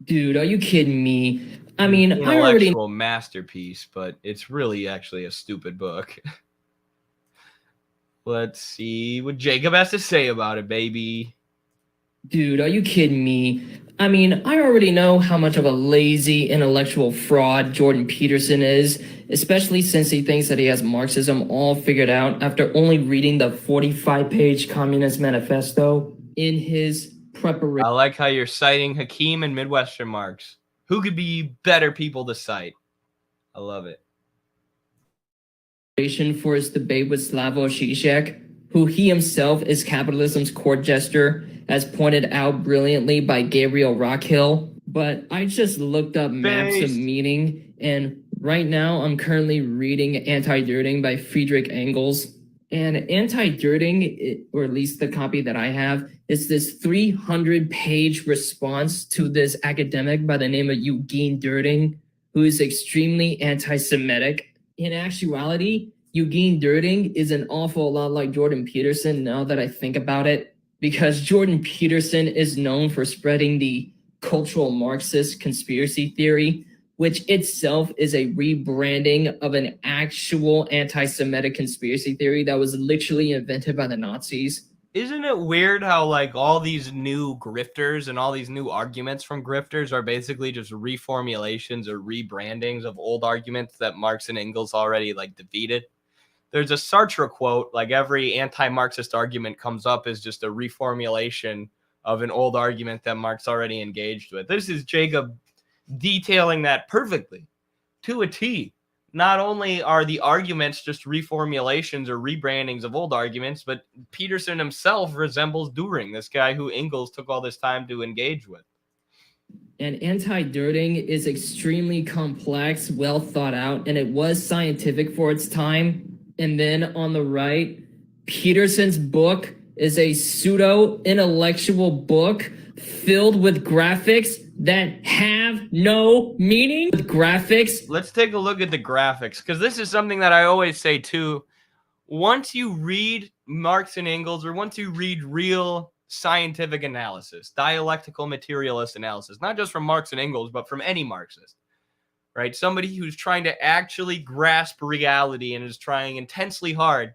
Dude, are you kidding me? I mean, I already intellectual masterpiece, but it's really actually a stupid book. Let's see what Jacob has to say about it, baby. Dude, are you kidding me? I mean, I already know how much of a lazy intellectual fraud Jordan Peterson is, especially since he thinks that he has Marxism all figured out after only reading the 45-page Communist Manifesto in his preparation. I like how you're citing Hakeem and Midwestern Marx. Who could be better people to cite? I love it. For his debate with Slavoj Žižek, who he himself is capitalism's court jester, as pointed out brilliantly by Gabriel Rockhill. but I just looked up maps of Based. meaning, and right now I'm currently reading Anti-Dirting by Friedrich Engels. And Anti-Dirting, or at least the copy that I have, is this 300-page response to this academic by the name of Eugene Dirting, who is extremely anti-Semitic. In actuality, Eugene Dirting is an awful lot like Jordan Peterson now that I think about it, because Jordan Peterson is known for spreading the cultural Marxist conspiracy theory, which itself is a rebranding of an actual anti-Semitic conspiracy theory that was literally invented by the Nazis. Isn't it weird how like all these new grifters and all these new arguments from grifters are basically just reformulations or rebrandings of old arguments that Marx and Engels already like defeated? There's a Sartre quote, like every anti-Marxist argument comes up as just a reformulation of an old argument that Marx already engaged with. This is Jacob detailing that perfectly to a T. Not only are the arguments just reformulations or rebrandings of old arguments, but Peterson himself resembles Dühring, this guy who Engels took all this time to engage with. And anti-dirting is extremely complex, well thought out, and it was scientific for its time. And then on the right, Peterson's book is a pseudo-intellectual book filled with graphics that have no meaning. Graphics. Let's take a look at the graphics, because this is something that I always say too. Once you read Marx and Engels, or once you read real scientific analysis, dialectical materialist analysis, not just from Marx and Engels, but from any Marxist, right? Somebody who's trying to actually grasp reality and is trying intensely hard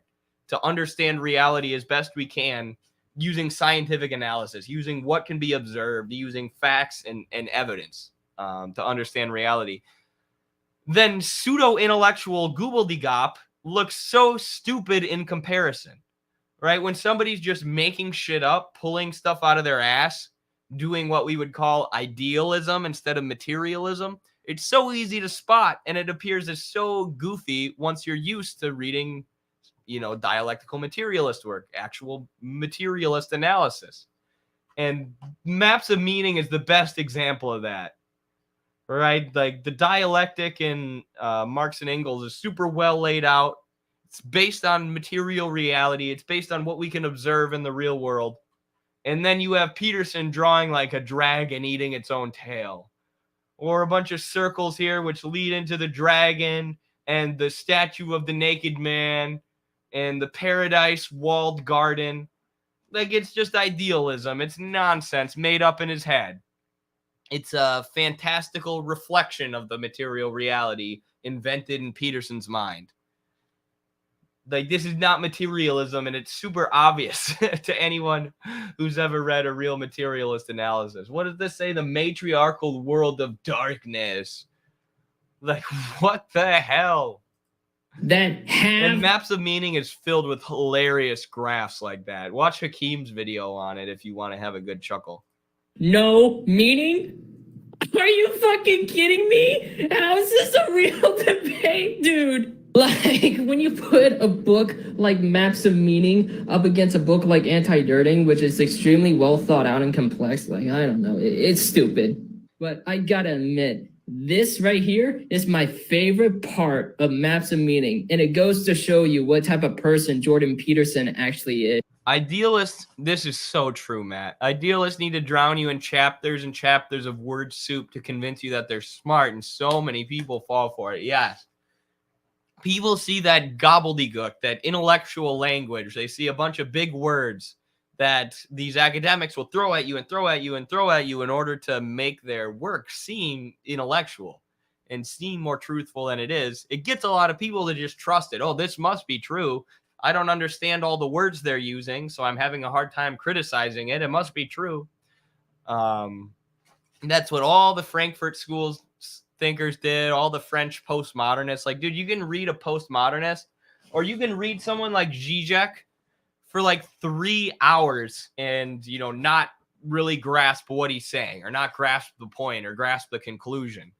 to understand reality as best we can using scientific analysis, using what can be observed, using facts and evidence to understand reality. Then pseudo-intellectual gobbledygook looks so stupid in comparison, right? When somebody's just making shit up, pulling stuff out of their ass, doing what we would call idealism instead of materialism, it's so easy to spot, and it appears as so goofy once you're used to reading, you know, dialectical materialist work, actual materialist analysis. And Maps of Meaning is the best example of that, right? Like the dialectic in Marx and Engels is super well laid out. It's based on material reality. It's based on what we can observe in the real world. And then you have Peterson drawing like a dragon eating its own tail, or a bunch of circles here which lead into the dragon and the statue of the naked man and the paradise walled garden. Like, it's just idealism. It's nonsense made up in his head. It's a fantastical reflection of the material reality invented in Peterson's mind. Like, this is not materialism, and it's super obvious to anyone who's ever read a real materialist analysis. What does this say? The matriarchal world of darkness. Like, what the hell? And Maps of Meaning is filled with hilarious graphs like that. Watch Hakeem's video on it if you want to have a good chuckle. No meaning? Are you fucking kidding me? How is this a real debate, dude? Like, when you put a book like Maps of Meaning up against a book like Anti-Dirting, which is extremely well thought out and complex, like, I don't know, it's stupid. But I gotta admit, this right here is my favorite part of Maps of Meaning, and it goes to show you what type of person Jordan Peterson actually is. Idealists, this is so true, Matt. Idealists need to drown you in chapters and chapters of word soup to convince you that they're smart, and so many people fall for it. Yes. People see that gobbledygook, that intellectual language. They see a bunch of big words that these academics will throw at you and throw at you and throw at you in order to make their work seem intellectual and seem more truthful than it is. It gets a lot of people to just trust it. Oh, this must be true. I don't understand all the words they're using, so I'm having a hard time criticizing it. It must be true. That's what all the Frankfurt schools thinkers did, all the French postmodernists. Like, dude, you can read a postmodernist, or you can read someone like Zizek for like 3 hours and, you know, not really grasp what he's saying, or not grasp the point, or grasp the conclusion,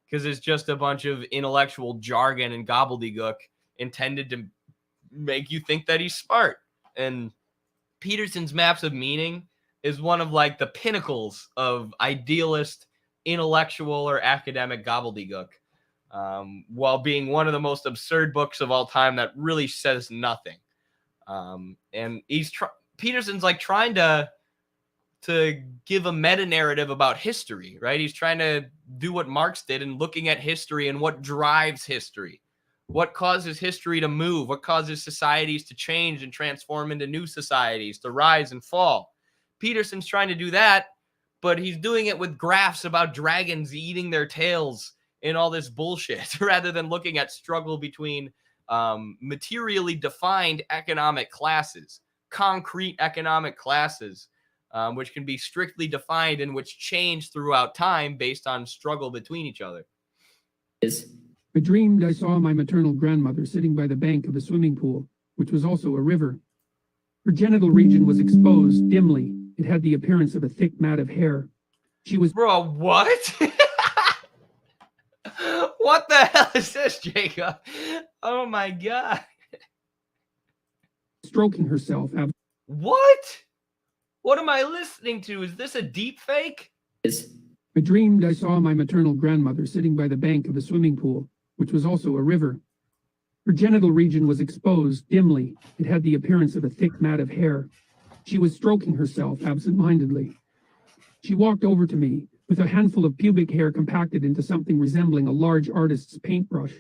because it's just a bunch of intellectual jargon and gobbledygook intended to make you think that he's smart. And Peterson's Maps of Meaning is one of like the pinnacles of idealist intellectual or academic gobbledygook, while being one of the most absurd books of all time that really says nothing. And Peterson's like trying to give a meta narrative about history, right? He's trying to do what Marx did and looking at history and what drives history, what causes history to move, what causes societies to change and transform into new societies, to rise and fall. Peterson's trying to do that, but he's doing it with graphs about dragons eating their tails and all this bullshit, rather than looking at struggle between materially defined economic classes, concrete economic classes, which can be strictly defined and which change throughout time based on struggle between each other. I dreamed I saw my maternal grandmother sitting by the bank of a swimming pool, which was also a river. Her genital region was exposed dimly. It had the appearance of a thick mat of hair. She was... Bro, what? What the hell is this, Jacob? Oh my God. stroking herself. What? What am I listening to? Is this a deep fake? I dreamed I saw my maternal grandmother sitting by the bank of a swimming pool, which was also a river. Her genital region was exposed dimly. It had the appearance of a thick mat of hair. She was stroking herself absent-mindedly. She walked over to me with a handful of pubic hair compacted into something resembling a large artist's paintbrush.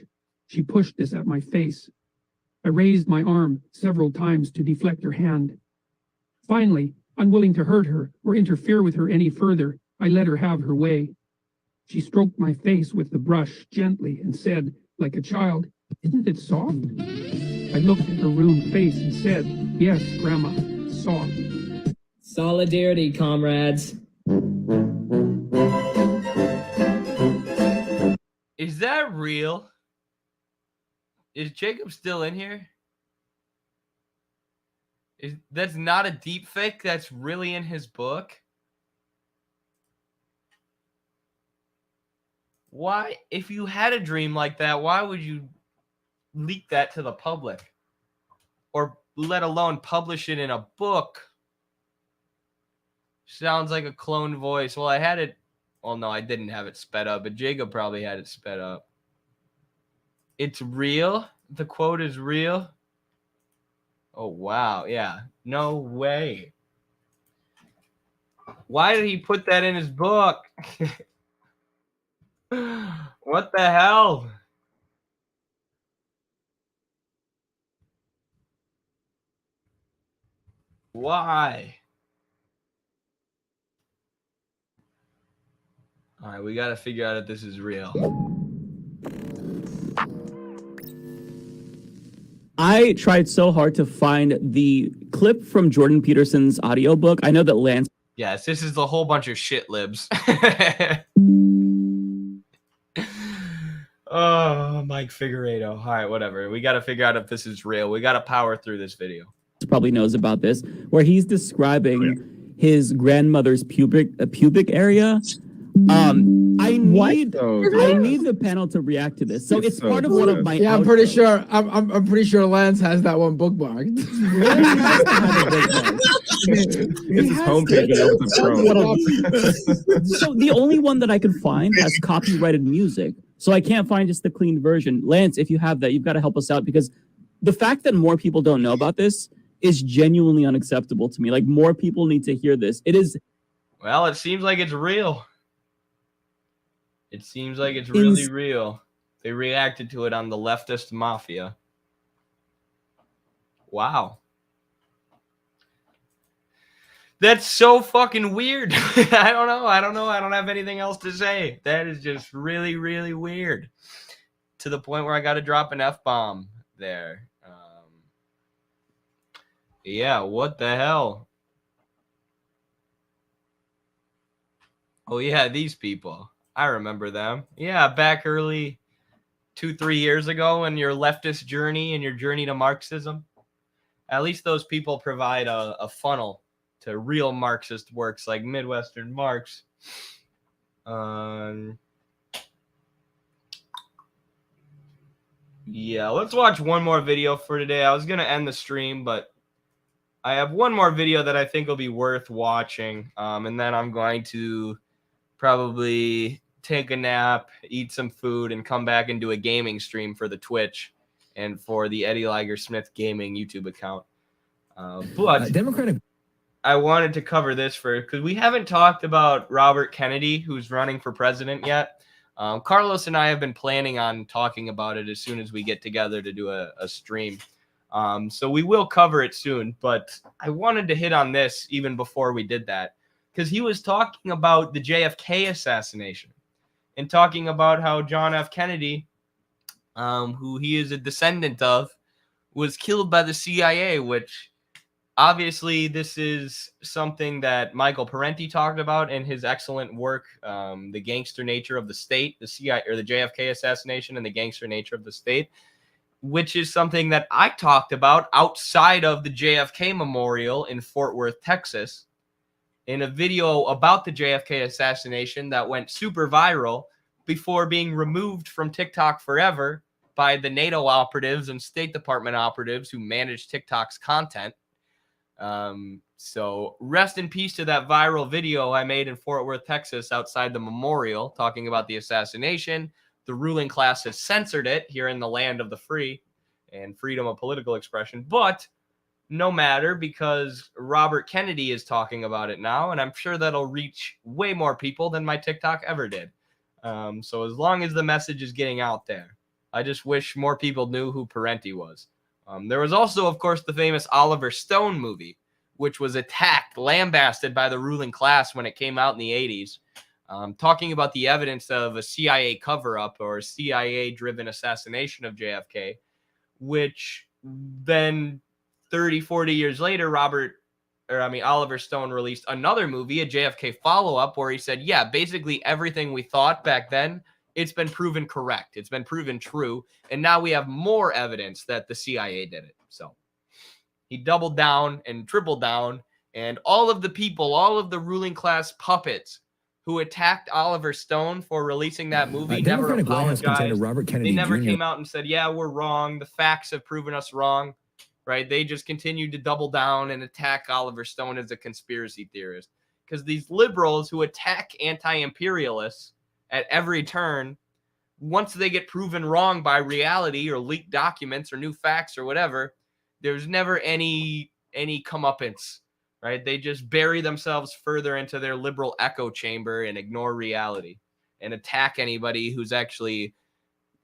She pushed this at my face. I raised my arm several times to deflect her hand. Finally, unwilling to hurt her or interfere with her any further, I let her have her way. She stroked my face with the brush gently and said, like a child, "Isn't it soft?" I looked at her ruined face and said, "Yes, Grandma, soft." Solidarity, comrades. Is that real? Is Jacob still in here? That's not a deep fake? That's really in his book? Why, if you had a dream like that, why would you leak that to the public? Or let alone publish it in a book? Sounds like a cloned voice. Well, I had it. Well, no, I didn't have it sped up, but Jacob probably had it sped up. It's real? The quote is real? Oh, wow. Yeah. No way. Why did he put that in his book? What the hell? Why? All right, we got to figure out if this is real. I tried so hard to find the clip from Jordan Peterson's audiobook. I know that Lance... Yes, this is the whole bunch of shit libs. Oh, Mike Figueredo. All right, whatever. We got to figure out if this is real. We got to power through this video. Probably knows about this, where he's describing his grandmother's pubic area. I need the panel to react to this. So it's part of one of my. Yeah, I'm pretty sure. I'm pretty sure Lance has that one bookmarked. It's his homepage. So the only one that I could find has copyrighted music. So I can't find just the clean version. Lance, if you have that, you've got to help us out, because the fact that more people don't know about this is genuinely unacceptable to me. Like, more people need to hear this. It is. Well, it seems like it's real. It seems like it's really real. They reacted to it on the leftist mafia. Wow. That's so fucking weird. I don't know. I don't have anything else to say. That is just really, really weird. To the point where I got to drop an F-bomb there. Yeah, what the hell? Oh, yeah, these people. I remember them. Yeah, back early 2-3 years ago in your leftist journey and your journey to Marxism. At least those people provide a funnel to real Marxist works like Midwestern Marx. Yeah, let's watch one more video for today. I was going to end the stream, but I have one more video that I think will be worth watching. And then I'm going to probably take a nap, eat some food, and come back and do a gaming stream for the Twitch and for the Eddie Liger Smith Gaming YouTube account. But Democratic. I wanted to cover this first because we haven't talked about Robert Kennedy, who's running for president yet. Carlos and I have been planning on talking about it as soon as we get together to do a stream. So we will cover it soon, but I wanted to hit on this even before we did that because he was talking about the JFK assassination and talking about how John F. Kennedy, who he is a descendant of, was killed by the CIA, which obviously this is something that Michael Parenti talked about in his excellent work, The Gangster Nature of the State, the CIA or the JFK assassination and the Gangster Nature of the State, which is something that I talked about outside of the JFK Memorial in Fort Worth, Texas, in a video about the JFK assassination that went super viral before being removed from TikTok forever by the NATO operatives and State Department operatives who manage TikTok's content. So rest in peace to that viral video I made in Fort Worth, Texas, outside the memorial, talking about the assassination. The ruling class has censored it here in the land of the free and freedom of political expression, but no matter, because Robert Kennedy is talking about it now, and I'm sure that'll reach way more people than my TikTok ever did. So as long as the message is getting out there, I just wish more people knew who Parenti was. There was also, of course, the famous Oliver Stone movie, which was attacked, lambasted by the ruling class when it came out in the 80s, talking about the evidence of a CIA cover-up or a CIA-driven assassination of JFK, which then 30, 40 years later, Oliver Stone released another movie, a JFK follow-up, where he said, yeah, basically everything we thought back then, it's been proven correct. It's been proven true. And now we have more evidence that the CIA did it. So he doubled down and tripled down. And all of the people, all of the ruling class puppets who attacked Oliver Stone for releasing that movie never apologized. Robert Kennedy They never Jr. came out and said, yeah, we're wrong. The facts have proven us wrong. Right? They just continued to double down and attack Oliver Stone as a conspiracy theorist. Because these liberals who attack anti-imperialists at every turn, once they get proven wrong by reality or leaked documents or new facts or whatever, there's never any comeuppance, right? They just bury themselves further into their liberal echo chamber and ignore reality and attack anybody who's actually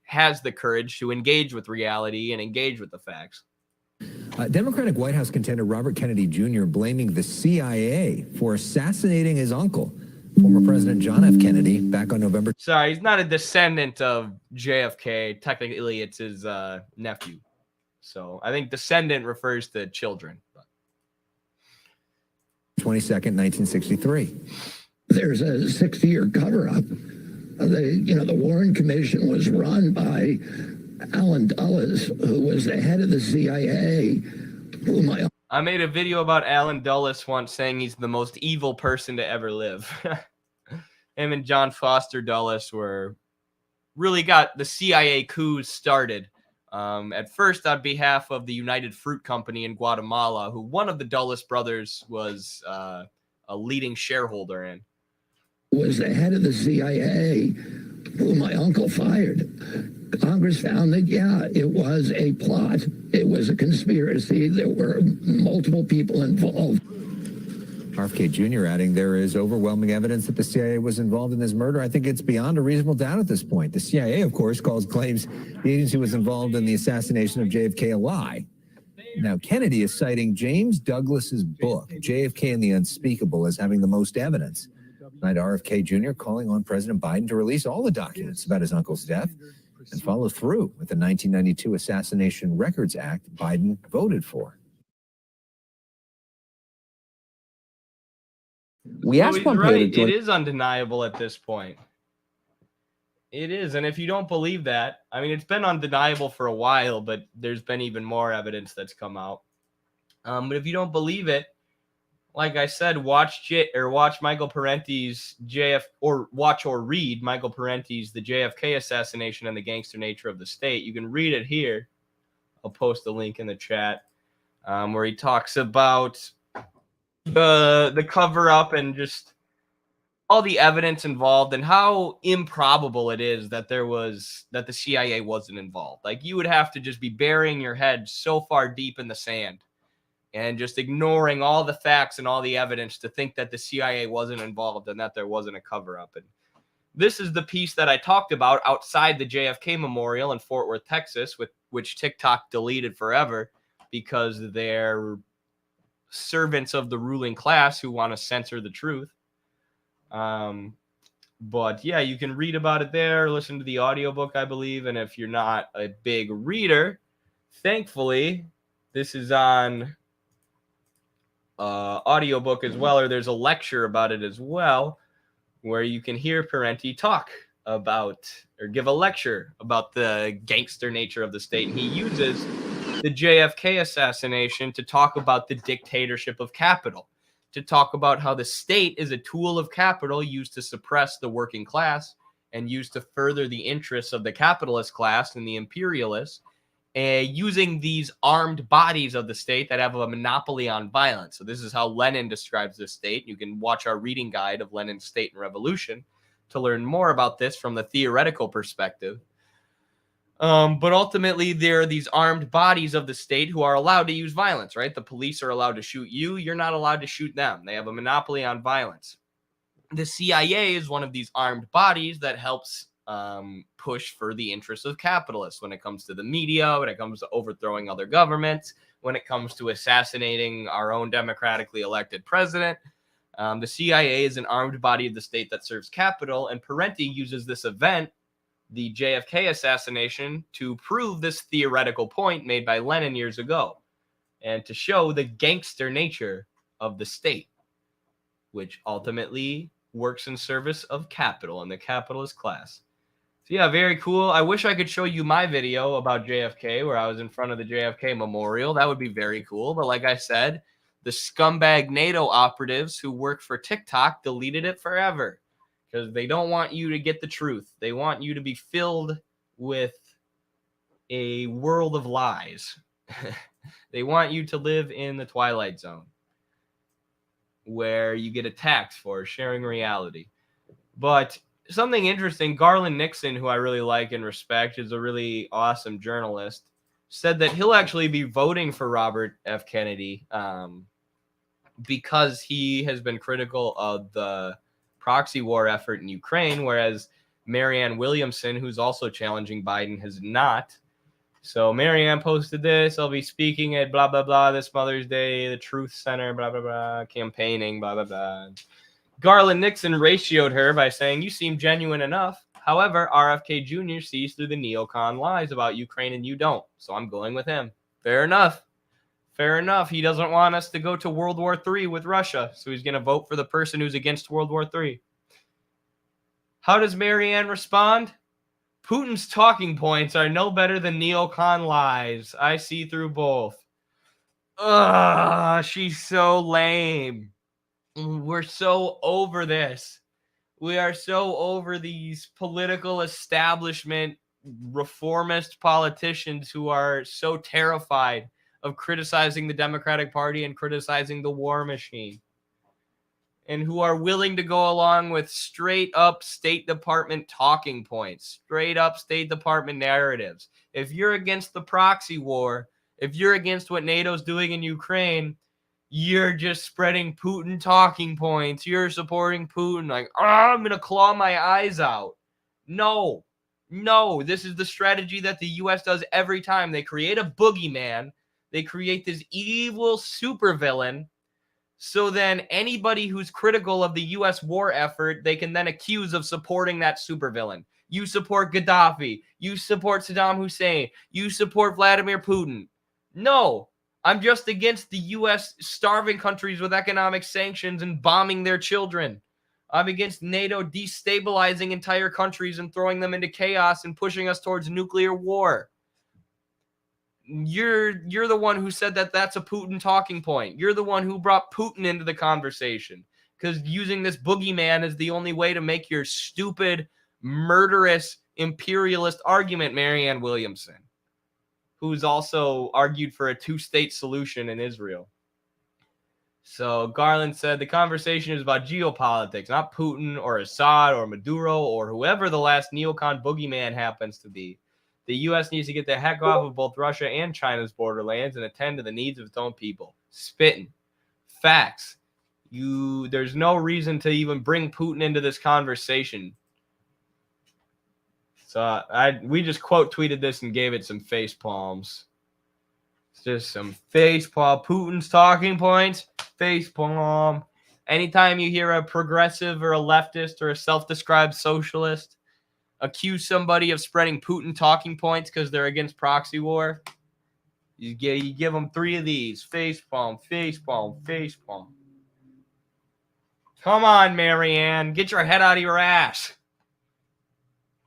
has the courage to engage with reality and engage with the facts. Democratic White House contender Robert Kennedy Jr. blaming the CIA for assassinating his uncle, former President John F. Kennedy, back on November. Sorry, he's not a descendant of JFK. Technically, it's his nephew. So I think descendant refers to children. 22nd, 1963. There's a 60-year cover-up. The Warren Commission was run by Alan Dulles, who was the head of the CIA, I made a video about Alan Dulles once saying he's the most evil person to ever live. Him and John Foster Dulles really got the CIA coups started. At first on behalf of the United Fruit Company in Guatemala, who one of the Dulles brothers was a leading shareholder in. Was the head of the CIA, who my uncle fired. Congress found that, yeah, it was a plot. It was a conspiracy. There were multiple people involved. RFK Jr. adding there is overwhelming evidence that the CIA was involved in this murder. I think it's beyond a reasonable doubt at this point. The CIA, of course, claims the agency was involved in the assassination of JFK a lie. Now, Kennedy is citing James Douglas's book, JFK and the Unspeakable, as having the most evidence. Tonight, RFK Jr. calling on President Biden to release all the documents about his uncle's death and follow through with the 1992 Assassination Records Act Biden voted for. We asked he's Pompeo right. to join. It is undeniable at this point. It is. And if you don't believe that, I mean, it's been undeniable for a while, but there's been even more evidence that's come out. But if you don't believe it, like I said, watch Michael Parenti's watch or read Michael Parenti's The JFK Assassination and the Gangster Nature of the State. You can read it here. I'll post the link in the chat, where he talks about the cover up and just all the evidence involved and how improbable it is that the CIA wasn't involved. Like, you would have to just be burying your head so far deep in the sand and just ignoring all the facts and all the evidence to think that the CIA wasn't involved and that there wasn't a cover-up. And this is the piece that I talked about outside the JFK Memorial in Fort Worth, Texas, which TikTok deleted forever because they're servants of the ruling class who want to censor the truth. But yeah, you can read about it there, listen to the audiobook, I believe. And if you're not a big reader, thankfully, this is on audiobook as well, or there's a lecture about it as well, where you can hear Parenti talk about or give a lecture about the gangster nature of the state. And he uses the JFK assassination to talk about the dictatorship of capital, to talk about how the state is a tool of capital used to suppress the working class and used to further the interests of the capitalist class and the imperialists, using these armed bodies of the state that have a monopoly on violence. So this is how Lenin describes the state. You can watch our reading guide of Lenin's State and Revolution to learn more about this from the theoretical perspective. But ultimately, there are these armed bodies of the state who are allowed to use violence, right? The police are allowed to shoot you. You're not allowed to shoot them. They have a monopoly on violence. The CIA is one of these armed bodies that helps push for the interests of capitalists when it comes to the media, when it comes to overthrowing other governments, when it comes to assassinating our own democratically elected president. The CIA is an armed body of the state that serves capital, and Parenti uses this event, the JFK assassination, to prove this theoretical point made by Lenin years ago and to show the gangster nature of the state, which ultimately works in service of capital and the capitalist class. So yeah, very cool. I wish I could show you my video about JFK where I was in front of the JFK Memorial. That would be very cool. But like I said, the scumbag NATO operatives who work for TikTok deleted it forever because they don't want you to get the truth. They want you to be filled with a world of lies. They want you to live in the Twilight Zone where you get attacked for sharing reality. But something interesting, Garland Nixon, who I really like and respect, is a really awesome journalist, said that he'll actually be voting for Robert F. Kennedy because he has been critical of the proxy war effort in Ukraine, whereas Marianne Williamson, who's also challenging Biden, has not. So Marianne posted this: I'll be speaking at blah, blah, blah this Mother's Day, the Truth Center, blah, blah, blah, campaigning, blah, blah, blah. Garland Nixon ratioed her by saying, you seem genuine enough. However, RFK Jr. sees through the neocon lies about Ukraine and you don't. So I'm going with him. Fair enough. Fair enough. He doesn't want us to go to World War III with Russia. So he's going to vote for the person who's against World War III. How does Marianne respond? Putin's talking points are no better than neocon lies. I see through both. Ugh, she's so lame. We're so over this. We are so over these political establishment reformist politicians who are so terrified of criticizing the Democratic Party and criticizing the war machine, and who are willing to go along with straight up State Department talking points, straight up State Department narratives. If you're against the proxy war, if you're against what NATO's doing in Ukraine, you're just spreading Putin talking points. You're supporting Putin. Like, I'm going to claw my eyes out. No, this is the strategy that the U.S. does every time. They create a boogeyman. They create this evil supervillain. So then anybody who's critical of the U.S. war effort, they can then accuse of supporting that supervillain. You support Gaddafi. You support Saddam Hussein. You support Vladimir Putin. No, I'm just against the U.S. starving countries with economic sanctions and bombing their children. I'm against NATO destabilizing entire countries and throwing them into chaos and pushing us towards nuclear war. You're the one who said that that's a Putin talking point. You're the one who brought Putin into the conversation because using this boogeyman is the only way to make your stupid, murderous, imperialist argument, Marianne Williamson, who's also argued for a two-state solution in Israel. So Garland said the conversation is about geopolitics, not Putin or Assad or Maduro or whoever the last neocon boogeyman happens to be. The U.S. needs to get the heck off of both Russia and China's borderlands and attend to the needs of its own people. Spitting. Facts. There's no reason to even bring Putin into this conversation. So we just quote tweeted this and gave it some face palms. It's just some face palm. Putin's talking points. Face palm. Anytime you hear a progressive or a leftist or a self-described socialist accuse somebody of spreading Putin talking points because they're against proxy war, you give them 3 of these. Face palm, face palm, face palm. Come on, Marianne. Get your head out of your ass.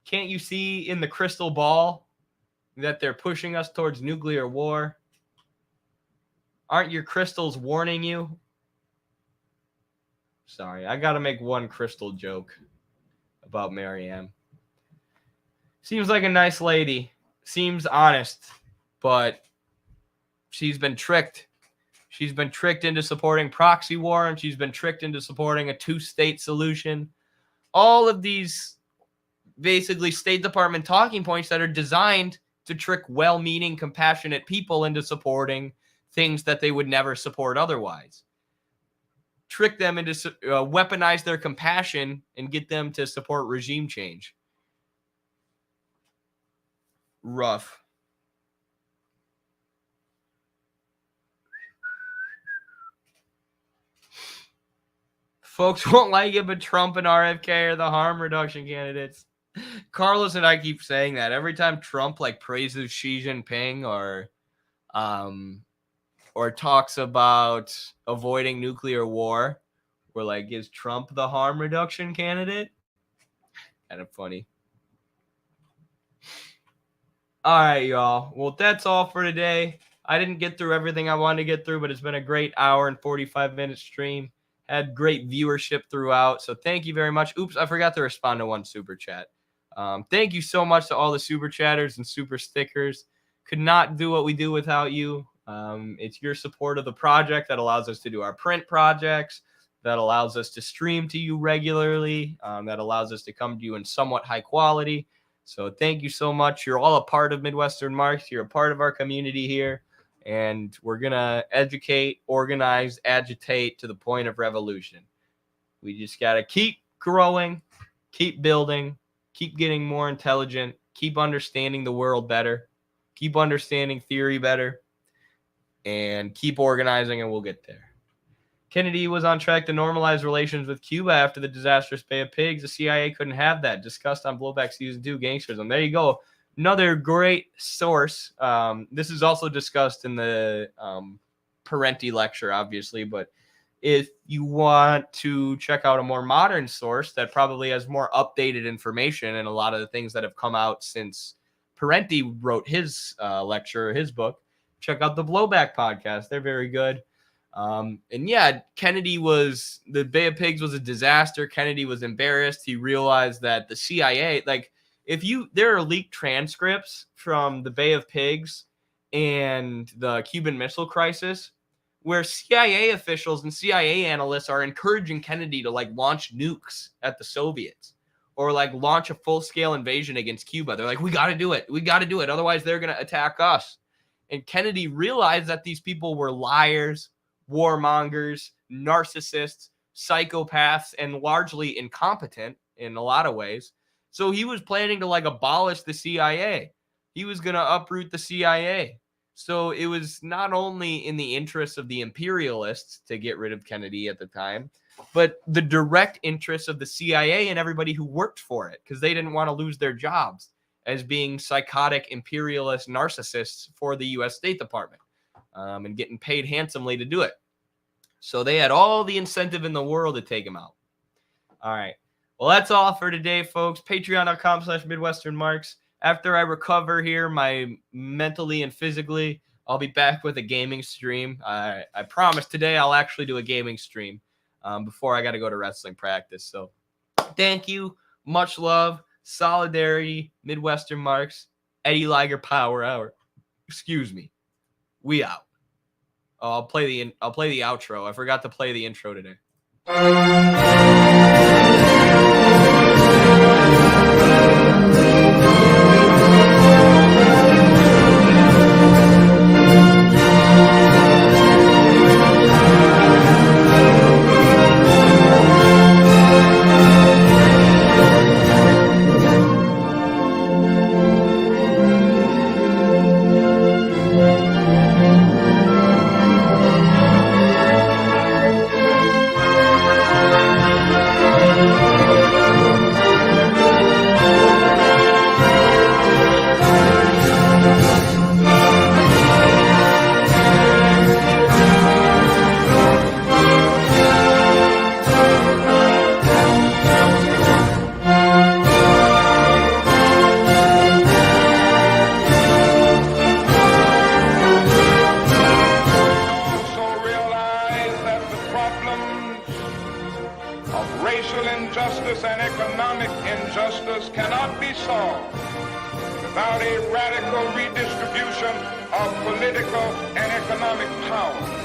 Can't you see in the crystal ball that they're pushing us towards nuclear war? Aren't your crystals warning you? Sorry, I got to make one crystal joke about Marianne. Seems like a nice lady. Seems honest, but she's been tricked. She's been tricked into supporting proxy war, and she's been tricked into supporting a 2-state solution. All of these basically State Department talking points that are designed to trick well-meaning, compassionate people into supporting things that they would never support otherwise. Trick them into weaponize their compassion and get them to support regime change. Rough. Folks won't like it, but Trump and RFK are the harm reduction candidates. Carlos and I keep saying that every time Trump praises Xi Jinping or talks about avoiding nuclear war, we're like, is Trump the harm reduction candidate? Kind of funny. All right, y'all. Well, that's all for today. I didn't get through everything I wanted to get through, but it's been a great hour and 45-minute stream. Had great viewership throughout. So thank you very much. Oops, I forgot to respond to one super chat. Thank you so much to all the super chatters and super stickers. Could not do what we do without you. It's your support of the project that allows us to do our print projects, that allows us to stream to you regularly, that allows us to come to you in somewhat high quality. So thank you so much. You're all a part of Midwestern Marks. You're a part of our community here. And we're going to educate, organize, agitate to the point of revolution. We just got to keep growing, keep building, keep getting more intelligent, keep understanding the world better, keep understanding theory better, and keep organizing, and we'll get there. Kennedy was on track to normalize relations with Cuba after the disastrous Bay of Pigs. The CIA couldn't have that. Discussed on Blowback Season 2, Gangsterism. There you go. Another great source. This is also discussed in the Parenti lecture, obviously, but if you want to check out a more modern source that probably has more updated information and a lot of the things that have come out since Parenti wrote his lecture, his book, check out the Blowback podcast. They're very good. And yeah, the Bay of Pigs was a disaster. Kennedy was embarrassed. He realized that the CIA, there are leaked transcripts from the Bay of Pigs and the Cuban Missile Crisis where CIA officials and CIA analysts are encouraging Kennedy to launch nukes at the Soviets or launch a full-scale invasion against Cuba. They're like, we got to do it. We got to do it. Otherwise, they're going to attack us. And Kennedy realized that these people were liars, warmongers, narcissists, psychopaths, and largely incompetent in a lot of ways. So he was planning to abolish the CIA. He was going to uproot the CIA. So it was not only in the interests of the imperialists to get rid of Kennedy at the time, but the direct interests of the CIA and everybody who worked for it, because they didn't want to lose their jobs as being psychotic imperialist narcissists for the U.S. State Department and getting paid handsomely to do it. So they had all the incentive in the world to take him out. All right. Well, that's all for today, folks. Patreon.com/MidwesternMarks. After I recover here, mentally and physically, I'll be back with a gaming stream. I promise today I'll actually do a gaming stream before I got to go to wrestling practice. So thank you. Much love. Solidarity. Midwestern Marks. Eddie Liger Power Hour. Excuse me. We out. Oh, I'll play the outro. I forgot to play the intro today. Racial injustice and economic injustice cannot be solved without a radical redistribution of political and economic power.